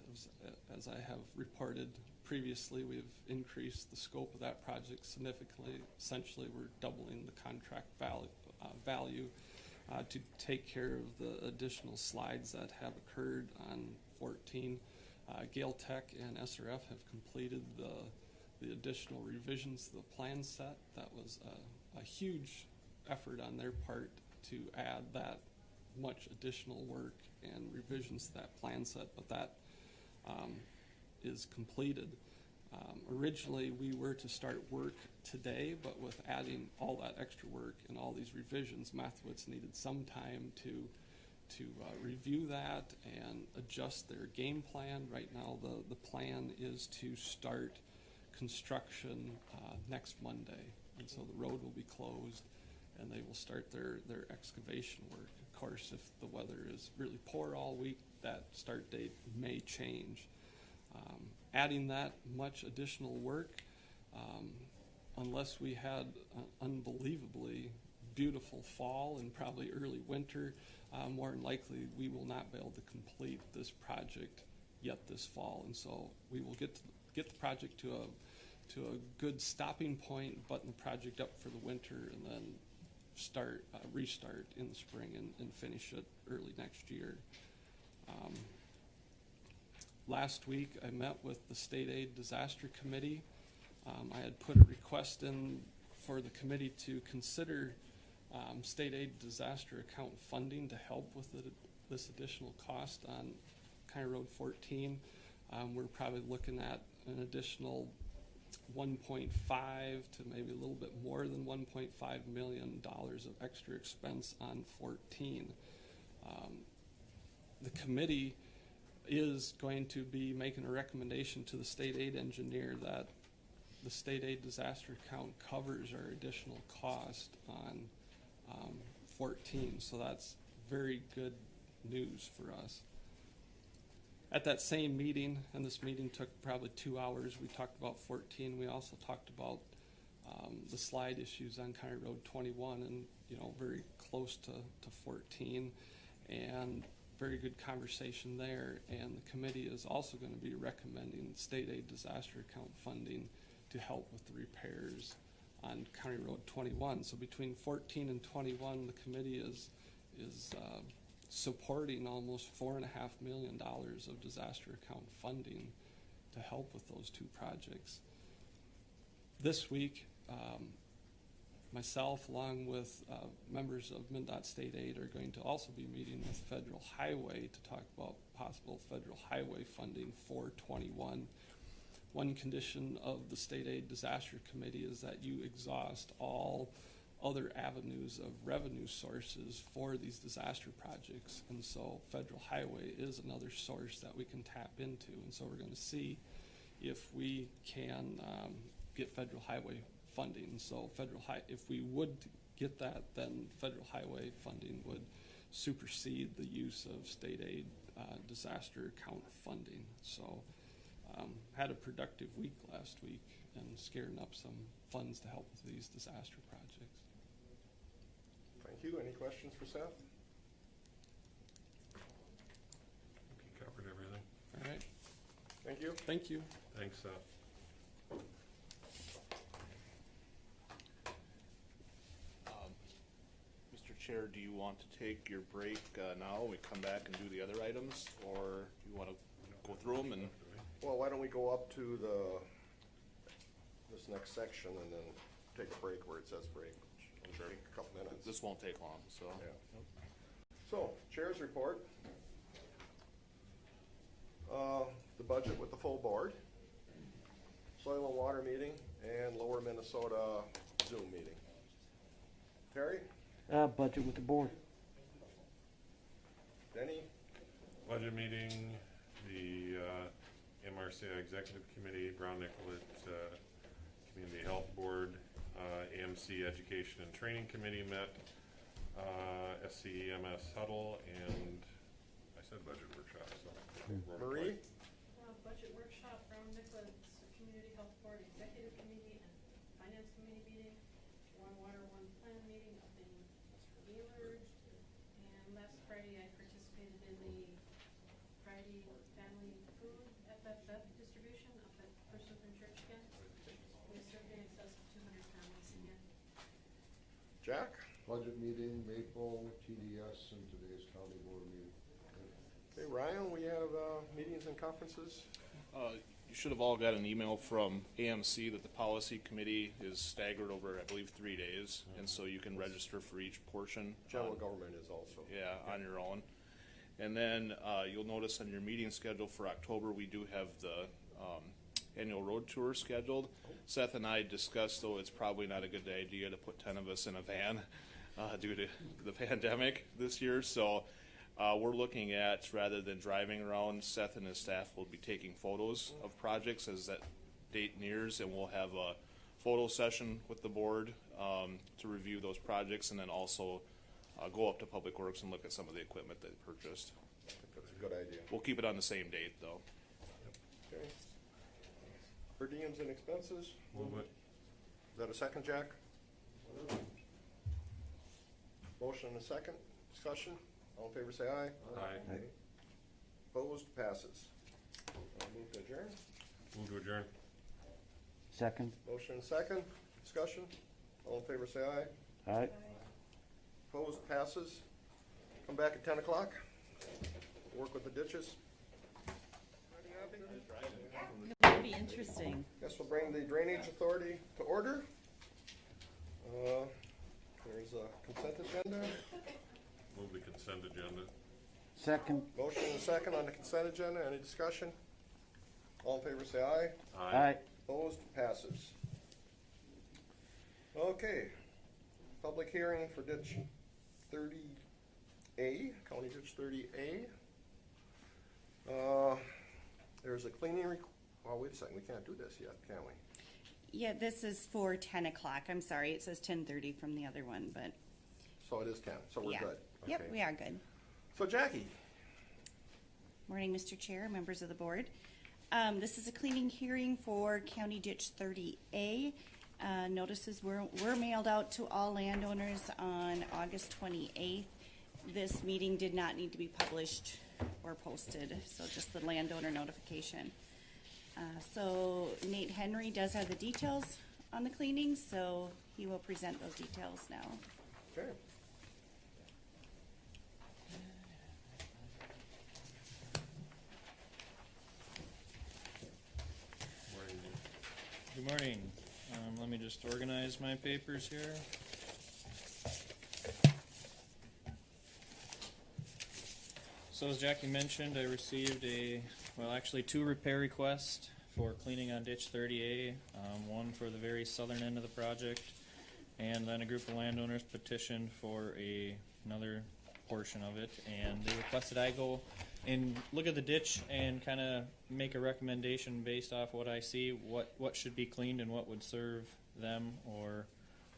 as I have reported previously, we've increased the scope of that project significantly. Essentially, we're doubling the contract value to take care of the additional slides that have occurred on 14. Gale Tech and SRF have completed the additional revisions to the plan set. That was a huge effort on their part to add that much additional work and revisions to that plan set, but that is completed. Originally, we were to start work today, but with adding all that extra work and all these revisions, Mathewitz needed some time to review that and adjust their game plan. Right now, the plan is to start construction next Monday, and so the road will be closed and they will start their excavation work. Of course, if the weather is really poor all week, that start date may change. Adding that much additional work, unless we had an unbelievably beautiful fall and probably early winter, more than likely we will not be able to complete this project yet this fall, and so we will get the project to a good stopping point, button the project up for the winter, and then restart in the spring and finish it early next year. Last week I met with the State Aid Disaster Committee. I had put a request in for the committee to consider State Aid Disaster Account funding to help with this additional cost on County Road 14. We're probably looking at an additional 1.5 to maybe a little bit more than $1.5 million of extra expense on 14. The committee is going to be making a recommendation to the state aid engineer that the state aid disaster account covers our additional cost on 14. So that's very good news for us. At that same meeting, and this meeting took probably 2 hours, we talked about 14. We also talked about the slide issues on County Road 21, and very close to 14, and very good conversation there. And the committee is also going to be recommending state aid disaster account funding to help with the repairs on County Road 21. So between 14 and 21, the committee is supporting almost $4.5 million of disaster account funding to help with those two projects. This week, myself, along with members of MnDOT State Aid, are going to also be meeting with Federal Highway to talk about possible federal highway funding for 21. One condition of the State Aid Disaster Committee is that you exhaust all other avenues of revenue sources for these disaster projects, and so Federal Highway is another source that we can tap into, and so we're going to see if we can get Federal Highway funding. So if we would get that, then Federal Highway funding would supersede the use of state aid disaster account funding. So had a productive week last week and scaring up some funds to help with these disaster projects. Thank you. Any questions for Seth? You covered everything. All right. Thank you. Thank you. Thanks, Seth. Mr. Chair, do you want to take your break now? We come back and do the other items, or do you want to go through them and? Well, why don't we go up to this next section and then take a break where it says break, which will take a couple minutes. This won't take long, so. Yeah. So, Chair's report. The budget with the full board, soil and water meeting, and Lower Minnesota Zoom meeting. Terry? Budget with the board. Denny? Budget meeting, the MRCI Executive Committee, Brown Nicollet Community Health Board, AMC Education and Training Committee met, SCEMS Huddle, and I said budget workshop, so. Marie? Budget workshop, Brown Nicollet Community Health Board Executive Committee and Finance Committee meeting, One Water, One Plan meeting up in Wheeler. And last Friday I participated in the Friday Family Food FFF distribution up at First Lutheran Church again. We served in excess of 200 families again. Jack? Budget meeting, Maple, TDS, and today's county board meeting. Okay, Ryan, we have meetings and conferences. You should have all got an email from AMC that the policy committee is staggered over, I believe, 3 days, and so you can register for each portion. General government is also. Yeah, on your own. And then you'll notice on your meeting schedule for October, we do have the annual road tour scheduled. Seth and I discussed, though, it's probably not a good idea to put 10 of us in a van due to the pandemic this year. So we're looking at, rather than driving around, Seth and his staff will be taking photos of projects as that date nears, and we'll have a photo session with the board to review those projects, and then also go up to Public Works and look at some of the equipment they purchased. I think that's a good idea. We'll keep it on the same date, though. Okay. Per diems and expenses. Move it. Is that a second, Jack? Motion and a second. Discussion. All in favor say aye. Aye. Opposed? Passes. I'll move to adjourn. Move to adjourn. Second. Motion and second. Discussion. All in favor say aye. Aye. Opposed? Passes. Come back at 10 o'clock. Work with the ditches. That'd be interesting. Guess we'll bring the Drainage Authority to order. There's a consent agenda. Move the consent agenda. Second. Motion and a second on the consent agenda. Any discussion? All in favor say aye. Aye. Opposed? Passes. Okay. Public hearing for ditch 30A, County Ditch 30A. There's a cleaning oh, wait a second. We can't do this yet, can we? Yeah, this is for 10 o'clock. I'm sorry, it says 10:30 from the other one, but So it is 10, so we're yeah. good. Yep, Okay. we are good. So Jackie, Morning, Mr. Chair, members of the board. This is a cleaning hearing for County Ditch 30A. Notices were mailed out to all landowners on August 28th. This meeting did not need to be published or posted, so just the landowner notification. So Nate Henry does have the details on the cleaning, so he will present those details now. okay. Morning. Good morning. Let me just organize my papers here. So as Jackie mentioned, I received actually two repair requests for cleaning on ditch 30A. One for the very southern end of the project, and then a group of landowners petitioned for another portion of it. And they requested I go and look at the ditch and kind of make a recommendation based off what I see, what should be cleaned and what would serve them, or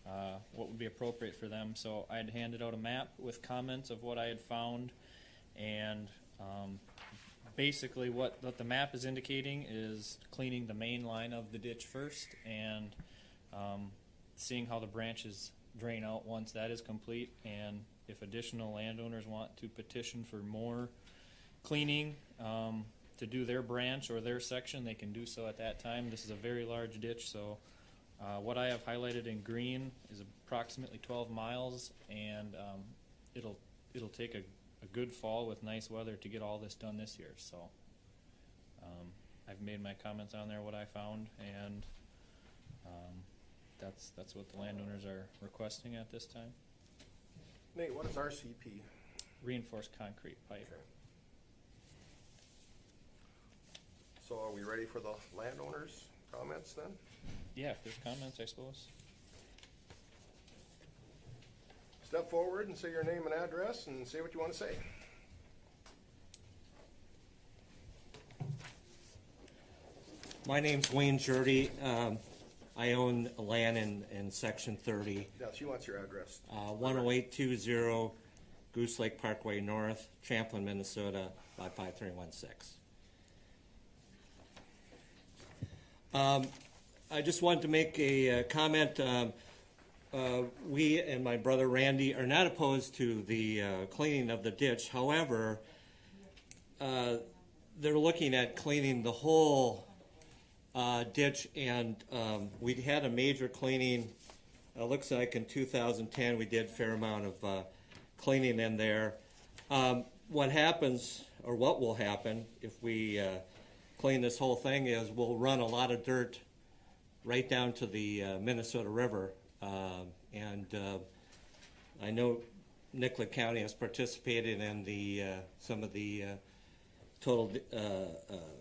what would be appropriate for them. So I had handed out a map with comments of what I had found, and basically what the map is indicating is cleaning the main line of the ditch first, and seeing how the branches drain out once that is complete, and if additional landowners want to petition for more cleaning to do their branch or their section, they can do so at that time. This is a very large ditch, so what I have highlighted in green is approximately 12 miles, and it'll take a good fall with nice weather to get all this done this year. So I've made my comments on there, what I found, and that's what the landowners are requesting at this time. Nate, what is RCP? Reinforced concrete pipe. Okay. So are we ready for the landowners' comments then? Yeah, if there's comments, I suppose. Step forward and say your name and address and say what you want to say. My name's Wayne Jurdy. I own land in Section 30, Yeah, she wants your address. 10820 Goose Lake Parkway North, Champlin, Minnesota, 55316. I just wanted to make a comment. We and my brother Randy are not opposed to the cleaning of the ditch. However, they're looking at cleaning the whole ditch, and we had a major cleaning. Looks like in 2010 we did a fair amount of cleaning in there. What happens, or what will happen, if we clean this whole thing is we'll run a lot of dirt right down to the Minnesota River. And I know Nicollet County has participated in the some of the total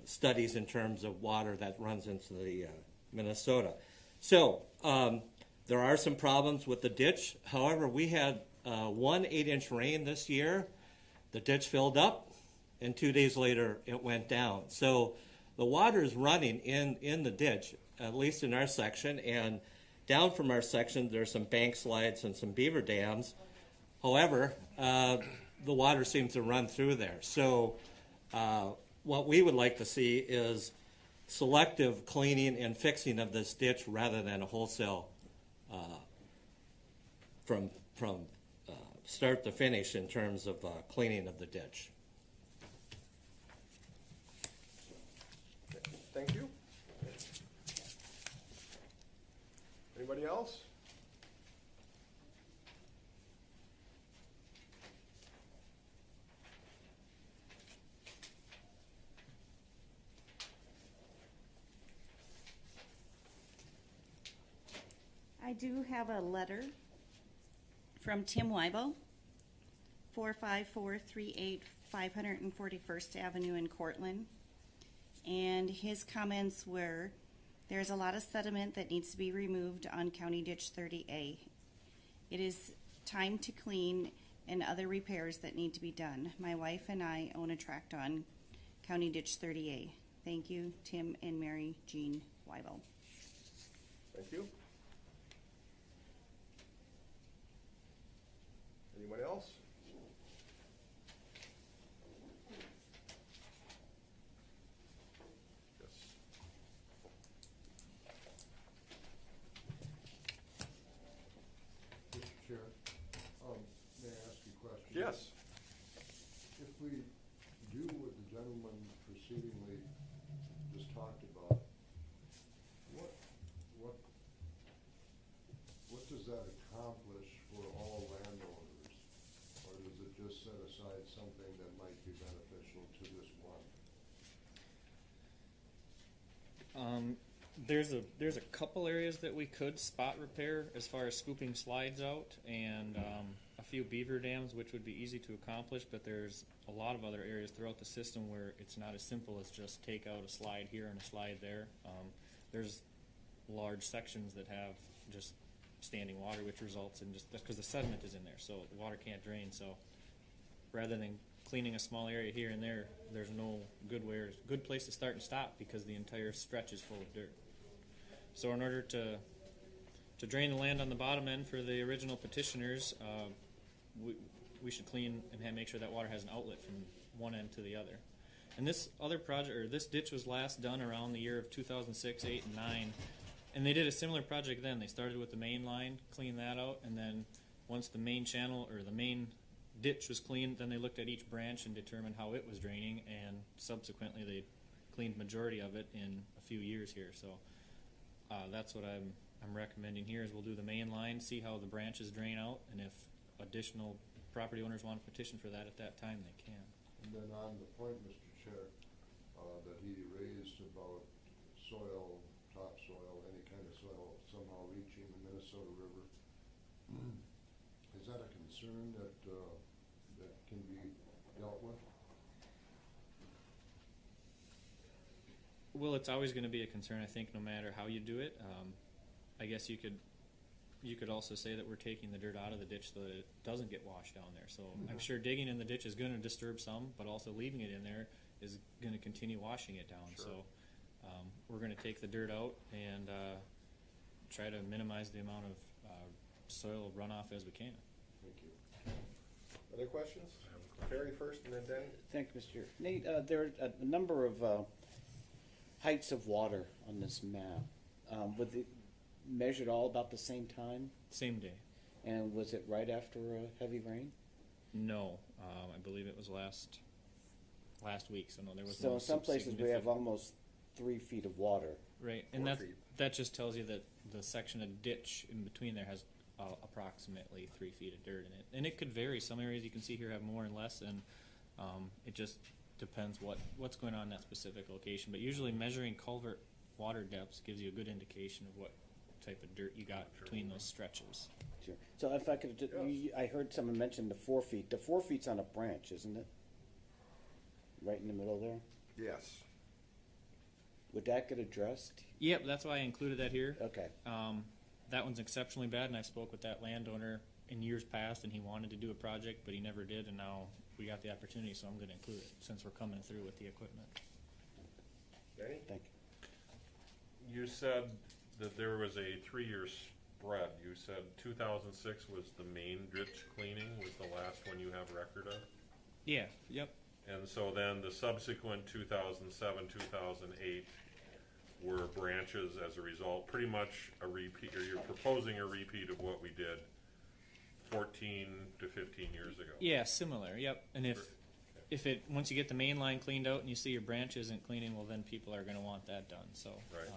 studies in terms of water that runs into the Minnesota. So there are some problems with the ditch. However, we had 1 8-inch rain this year. The ditch filled up, and 2 days later it went down. So the water is running in the ditch, at least in our section, and down from our section there's some bank slides and some beaver dams. However, the water seems to run through there. So what we would like to see is selective cleaning and fixing of this ditch rather than a wholesale from start to finish in terms of cleaning of the ditch. Thank you. Anybody else? I do have a letter from Tim Weibel, 45438 541st Avenue in Cortland. And his comments were, there's a lot of sediment that needs to be removed on County Ditch 30A. It is time to clean and other repairs that need to be done. My wife and I own a tract on County Ditch 30A. Thank you, Tim and Mary Jean Weibel. Thank you. Anyone else? Yes. Mr. Chair, may I ask you a question? Yes. If we do what the gentleman precedingly just talked about, what does that accomplish for all landowners? Or does it just set aside something that might be beneficial to this one? There's a couple areas that we could spot repair as far as scooping slides out, and a few beaver dams, which would be easy to accomplish, but there's a lot of other areas throughout the system where it's not as simple as just take out a slide here and a slide there. There's large sections that have just standing water, which results in just because the sediment is in there, so the water can't drain. So rather than cleaning a small area here and there, there's no good place to start and stop because the entire stretch is full of dirt. So in order to to drain the land on the bottom end for the original petitioners, we should clean and make sure that water has an outlet from one end to the other. And this other project, or this ditch, was last done around the year of 2006, 8, and 9. And they did a similar project then. They started with the main line, cleaned that out, and then once the main channel or the main ditch was cleaned, then they looked at each branch and determined how it was draining, and subsequently they cleaned majority of it in a few years here. So that's what I'm recommending here is we'll do the main line, see how the branches drain out, and if additional property owners want to petition for that at that time, they can. And then on the point, Mr. Chair, that he raised about soil, topsoil, any kind of soil somehow reaching the Minnesota River, is that a concern that can be dealt with? Well, it's always going to be a concern, I think, no matter how you do it. I guess you could also say that we're taking the dirt out of the ditch so that it doesn't get washed down there. So I'm sure digging in the ditch is going to disturb some, but also leaving it in there is going to continue washing it down. Sure. So we're going to take the dirt out and try to minimize the amount of soil runoff as we can. Thank you. Other questions? Terry first and then Den. Thank you, Mr. Chair. Nate, there are a number of heights of water on this map. Was it measured all about the same time? Same day. And was it right after heavy rain? No, I believe it was last week. So no, there was. So no in some places we significant- have almost 3 feet of water. Right, and 4 feet. that just tells you that the section of ditch in between there has approximately 3 feet of dirt in it, and it could vary. Some areas you can see here have more and less, and it just depends what's going on in that specific location. But usually, measuring culvert water depths gives you a good indication of what type of dirt you got between those stretches. Sure. So if I could, I heard someone mention the 4 feet. The 4 feet's on a branch, isn't it? Right in the middle there. Yes. Would that get addressed? Yep, that's why I included that here. Okay. That one's exceptionally bad, and I spoke with that landowner in years past, and he wanted to do a project, but he never did, and now we got the opportunity, so I'm going to include it since we're coming through with the equipment. Danny? Thank You said that there was a 3-year spread. You said 2006 was the main ditch cleaning, was the last one you have record of? Yeah, yep. And so then the subsequent 2007, 2008 were branches as a result, pretty much a repeat, or you're proposing a repeat of what we did 14 to 15 years ago. Yeah, similar, yep. And if it once you get the main line cleaned out and you see your branch isn't cleaning, well then people are going to want that done. So Right,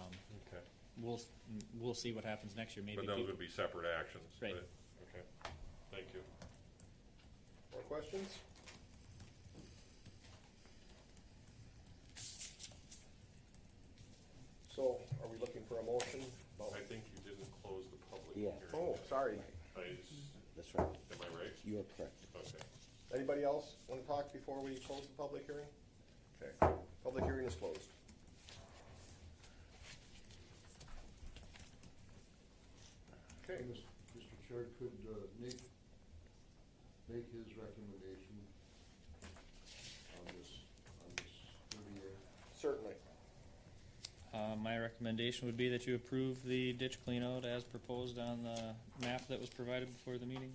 okay. we'll see what happens next year. Maybe But those people- would be separate actions. Right. Okay, thank you. More questions? So, are we looking for a motion? I think you didn't close the public Yeah. hearing. Oh, sorry. That's right. Am I right? You are correct. Okay. Anybody else want to talk before we close the public hearing? Okay, public hearing is closed. Okay, Mr. Chair, could Nate make his recommendation on this 30A? certainly. My recommendation would be that you approve the ditch cleanout as proposed on the map that was provided before the meeting.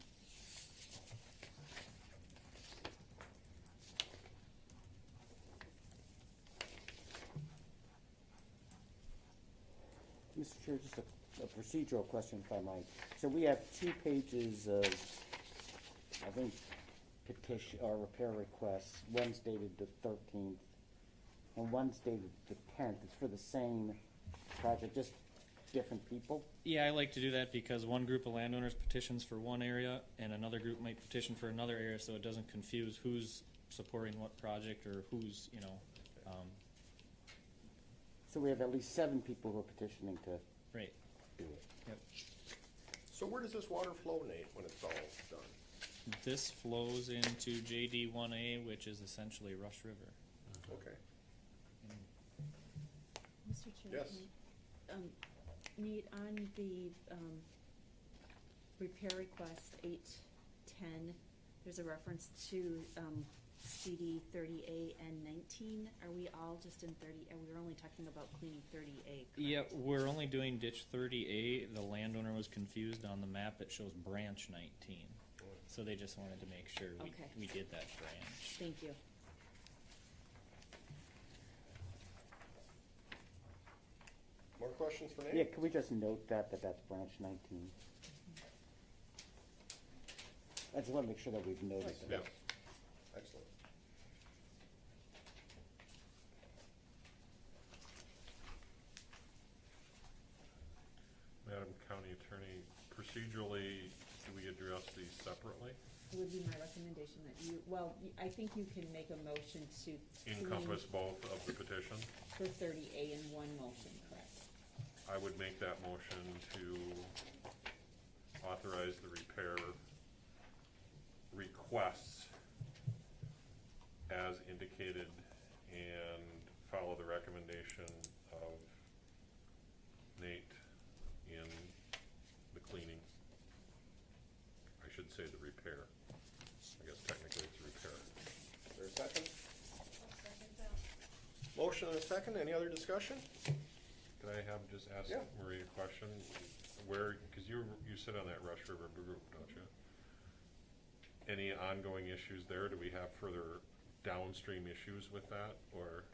Mr. Chair, just a procedural question, if I might. So we have 2 pages of, I think, petition or repair requests. One's dated the 13th, and one's dated the 10th. It's for the same project, just different people. Yeah, I like to do that because one group of landowners petitions for one area and another group might petition for another area, so it doesn't confuse who's supporting what project or who's, So we have at least 7 people who are petitioning to right. do it. Yep. So where does this water flow, Nate, when it's all done? This flows into JD 1A, which is essentially Rush River. Okay, Mr. Chair? yes. Nate, on the repair request 810, there's a reference to CD 30A and 19. Are we all just in 30? We're only talking about cleaning 30A. Correct? Yeah, we're only doing ditch 30A. The landowner was confused on the map. It shows branch 19. So they just wanted to make sure Okay. we did that branch. Thank you. More questions for Nate? Yeah, can we just note that that's branch 19? I just want to make sure that we've noted Yeah. that. Excellent. Madam County Attorney, procedurally, do we address these separately? It would be my recommendation that I think you can make a motion to Encompass both of the petition? for 30A in one motion, correct? I would make that motion to authorize the repair requests as indicated and follow the recommendation of Nate in the cleaning. I should say the repair. I guess technically it's repair. Is there a second? I'll second that. Motion and a second. Any other discussion? Could I have just ask Yeah. Marie a question? Where, because you sit on that Rush River group, don't you? Any ongoing issues there? Do we have further downstream issues with that, or?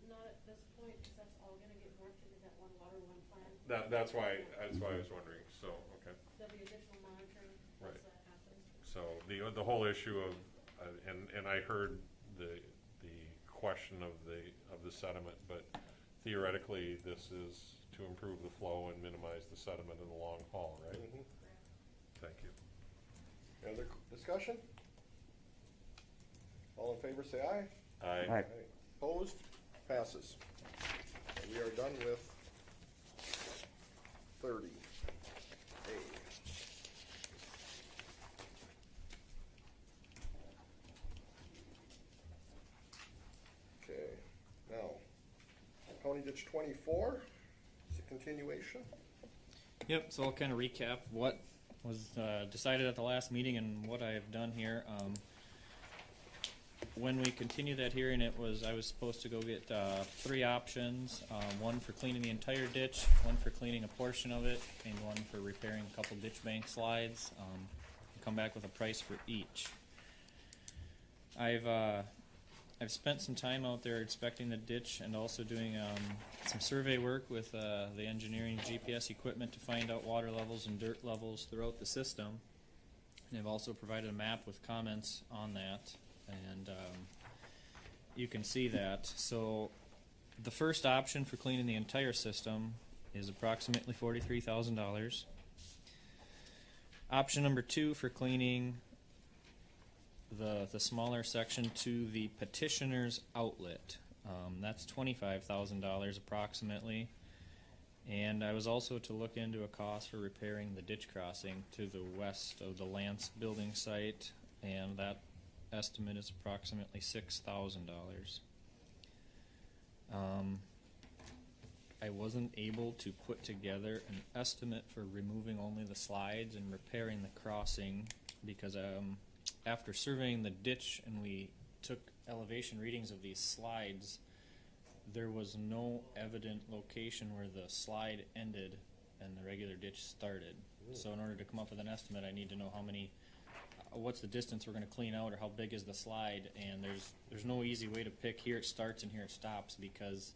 Not at this point, because that's all gonna get worked into that one water, one plan. That's why I was wondering, so, okay. There'll be additional monitoring Right. once that happens. So the whole issue of, and I heard the question of the sediment, but theoretically, this is to improve the flow and minimize the sediment in the long haul, right? Mhm. Thank you. Any other discussion? All in favor, say aye. Aye. Aye. Opposed? Passes. We are done with 30A. Okay, now, County Ditch 24, it's a continuation. Yep, so I'll kind of recap what was decided at the last meeting and what I have done here. When we continued that hearing, I was supposed to go get 3 options, one for cleaning the entire ditch, one for cleaning a portion of it, and one for repairing a couple ditch bank slides. Come back with a price for each. I've spent some time out there inspecting the ditch and also doing some survey work with the engineering GPS equipment to find out water levels and dirt levels throughout the system. And I've also provided a map with comments on that, and you can see that. So the first option for cleaning the entire system is approximately $43,000. Option number 2 for cleaning the smaller section to the petitioner's outlet. That's $25,000 approximately. And I was also to look into a cost for repairing the ditch crossing to the west of the Lance building site, and that estimate is approximately $6,000. I wasn't able to put together an estimate for removing only the slides and repairing the crossing because after surveying the ditch and we took elevation readings of these slides, there was no evident location where the slide ended and the regular ditch started. So in order to come up with an estimate, I need to know what's the distance we're going to clean out, or how big is the slide. And there's no easy way to pick here it starts and here it stops, because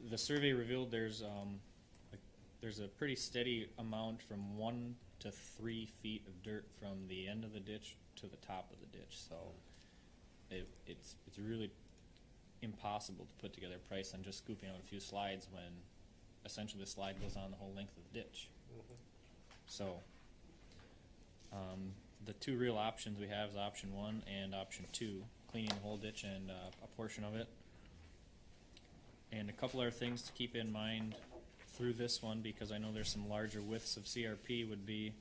the survey revealed there's a pretty steady amount from 1 to 3 feet of dirt from the end of the ditch to the top of the ditch. So it's really impossible to put together a price on just scooping out a few slides when essentially the slide goes on the whole length of the ditch. So the 2 real options we have is option 1 and option 2, cleaning the whole ditch and a portion of it. And a couple other things to keep in mind through this one, because I know there's some larger widths of CRP, would be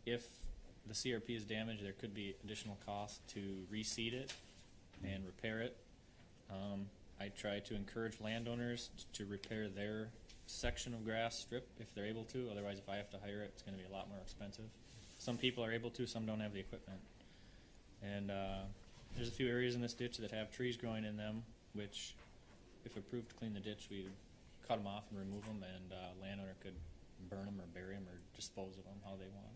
if the CRP is damaged, there could be additional cost to reseed it and repair it. I try to encourage landowners to repair their section of grass strip if they're able to. Otherwise, if I have to hire it, it's going to be a lot more expensive. Some people are able to, some don't have the equipment. And there's a few areas in this ditch that have trees growing in them, which, if approved to clean the ditch, we'd cut them off and remove them, and landowner could burn them or bury them or dispose of them how they want.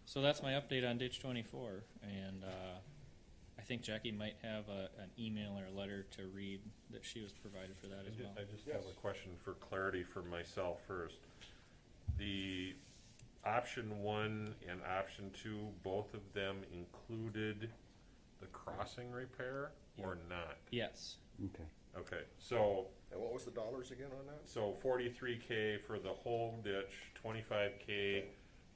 So that's my update on ditch 24, and I think Jackie might have an email or a letter to read that she was provided for that as well. I just have a question for clarity for myself first. The option 1 and option 2, both of them included the crossing repair or not? Yes. Okay. Okay, so And what was the dollars again on that? so 43K for the whole ditch, 25K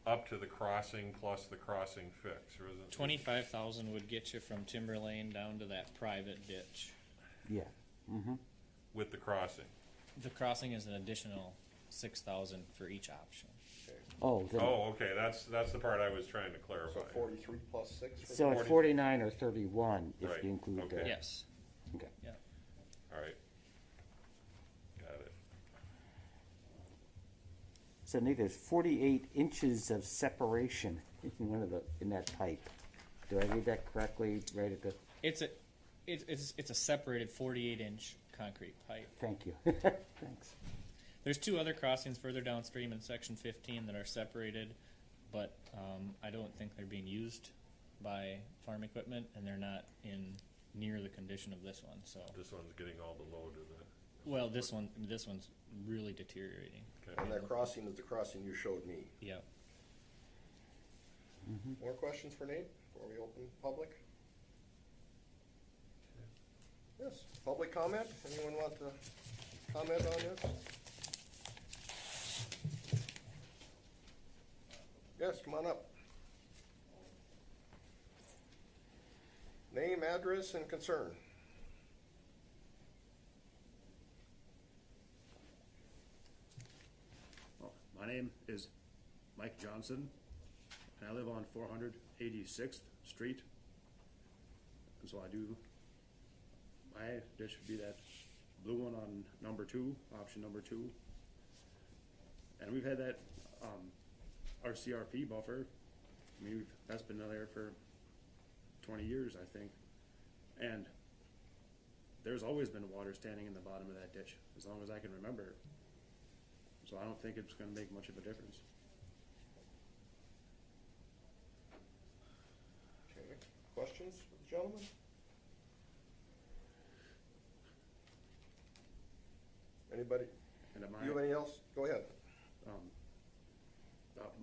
up to the crossing plus the crossing fix, or is it? 25,000 would get you from Timber Lane down to that private ditch. Yeah. Mm-hmm. With the crossing? The crossing is an additional 6,000 for each option. Oh, then, Oh, okay, that's the part I was trying to clarify. So 43 plus 6? For so it's 49 or 31 if Right, you include okay. the. Yes. Okay. Yeah. All right. Got it. So Nate, there's 48 inches of separation in that pipe. Do I read that correctly? Right at the. It's a separated 48-inch concrete pipe. Thank you. Thanks. There's 2 other crossings further downstream in section 15 that are separated, but I don't think they're being used by farm equipment, and they're not in near the condition of this one. So This one's getting all the load of it. well, this one's really deteriorating. Okay. And that crossing is the crossing you showed me. Yep. More questions for Nate before we open public? Yes, public comment? Anyone want to comment on this? Yes, come on up. Name, address, and concern. Well, my name is Mike Johnson, and I live on 486th Street. And so my ditch would be that blue one on number 2, option number 2. And we've had that RCRP buffer. I mean, that's been there for 20 years, I think. And there's always been water standing in the bottom of that ditch, as long as I can remember. So I don't think it's going to make much of a difference. Okay, questions for the gentleman? Anybody? And You have anything else? Go ahead.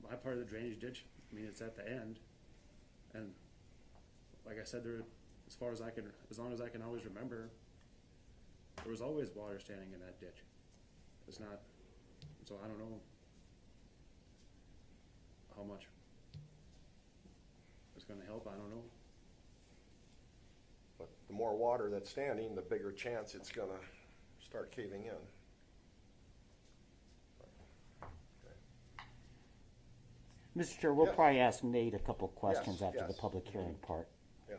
My part of the drainage ditch, I mean, it's at the end. And like I said, as long as I can always remember, there was always water standing in that ditch. It's not, so I don't know how much it's gonna help, I don't know. But the more water that's standing, the bigger chance it's gonna start caving in. Mr. Chair, we'll Yeah. probably ask Nate a couple questions Yes, after the yes. public hearing part. Yeah.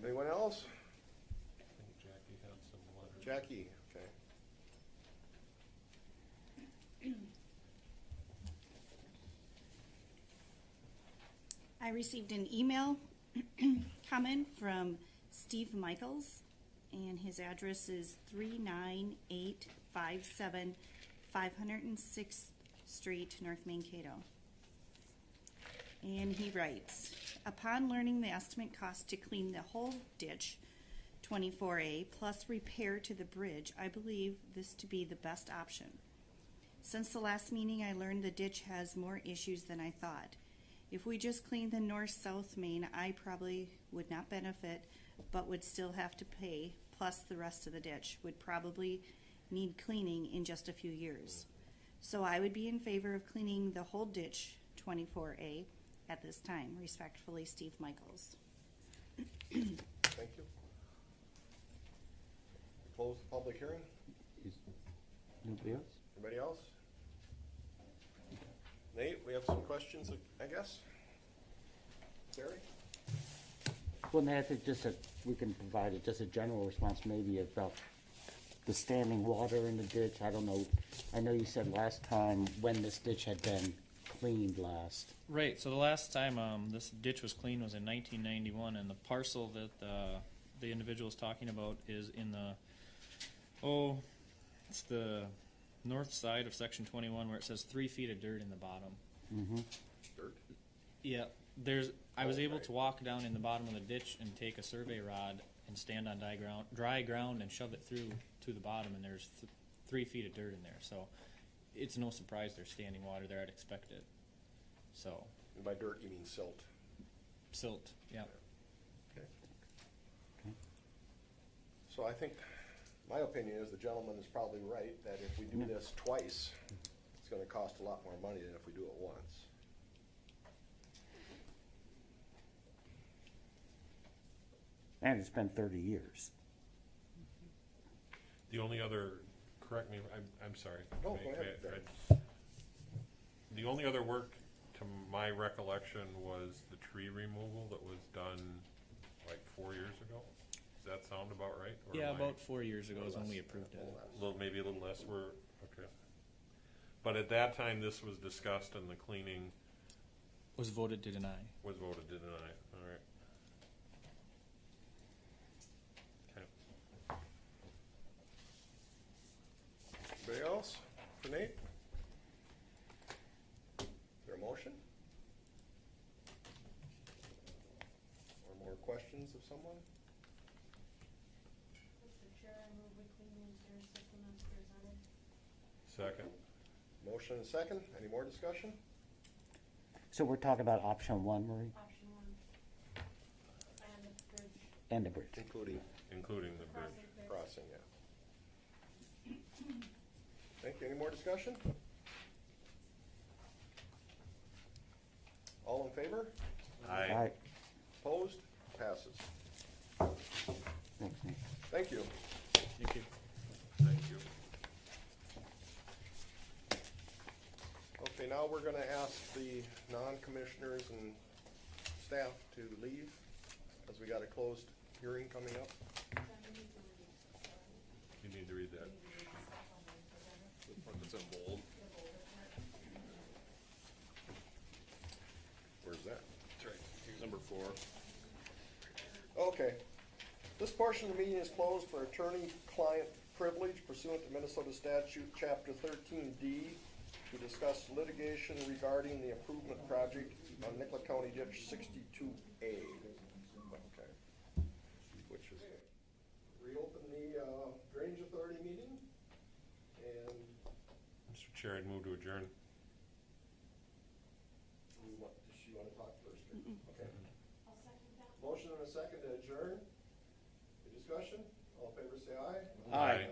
Anyone else? I think Jackie had some letters. Jackie, okay. I received an email comment from Steve Michaels, and his address is 39857 506th Street, North Mankato. And he writes, upon learning the estimate cost to clean the whole ditch, 24A, plus repair to the bridge, I believe this to be the best option. Since the last meeting, I learned the ditch has more issues than I thought. If we just cleaned the north-south main, I probably would not benefit, but would still have to pay, plus the rest of the ditch would probably need cleaning in just a few years. So I would be in favor of cleaning the whole ditch, 24A, at this time. Respectfully, Steve Michaels. Thank you. Close the public hearing. Nobody else? Anybody else? Nate, we have some questions, I guess. Terry? Well, Nate, I think we can provide just a general response maybe about the standing water in the ditch. I don't know. I know you said last time when this ditch had been cleaned last? Right, so the last time this ditch was cleaned was in 1991, and the parcel that the individual is talking about is in it's the north side of section 21 where it says 3 feet of dirt in the bottom. Mm-hmm. Dirt. Yeah, I was able to walk down in the bottom of the ditch and take a survey rod and stand on dry ground and shove it through to the bottom, and there's 3 feet of dirt in there. So it's no surprise there's standing water there. I'd expect it. So. And by dirt, you mean silt. Silt, yeah. Okay. So I think, my opinion is the gentleman is probably right, that if we do this twice, it's gonna cost a lot more money than if we do it once. And it's been 30 years. The only other, correct me, I'm sorry. No, go ahead. The only other work, to my recollection, was the tree removal that was done like 4 years ago. Does that sound about right? Or Yeah, am I- about 4 years ago is when we approved it. Maybe a little less, okay. But at that time, this was discussed and the cleaning Was voted to deny. was voted to deny, all right. Okay. Anybody else for Nate? Is there a motion? Or more questions of someone? Mr. Chair, I move we clean the entire system as presented. Second. Motion and second. Any more discussion? So we're talking about option 1, Marie? Option 1. And the bridge. And the bridge. Including the bridge. Crossing, yeah. Thank you. Any more discussion? All in favor? Aye. Opposed? Passes. Thanks, Nate. Thank you. Thank you. Thank you. Okay, now we're gonna ask the non-commissioners and staff to leave, as we got a closed hearing coming up. You need to read that. The part that's in bold. Where's that? That's right. Number 4. Okay. This portion of the meeting is closed for attorney-client privilege pursuant to Minnesota Statute, Chapter 13D, to discuss litigation regarding the improvement project on Nicollet County Ditch 62A. Okay. Which is, reopen the Drainage Authority meeting, and Mr. Chair, I'd move to adjourn. does she want to talk first? Okay. I'll second that. Motion and a second to adjourn. Any discussion? All in favor say aye. Aye.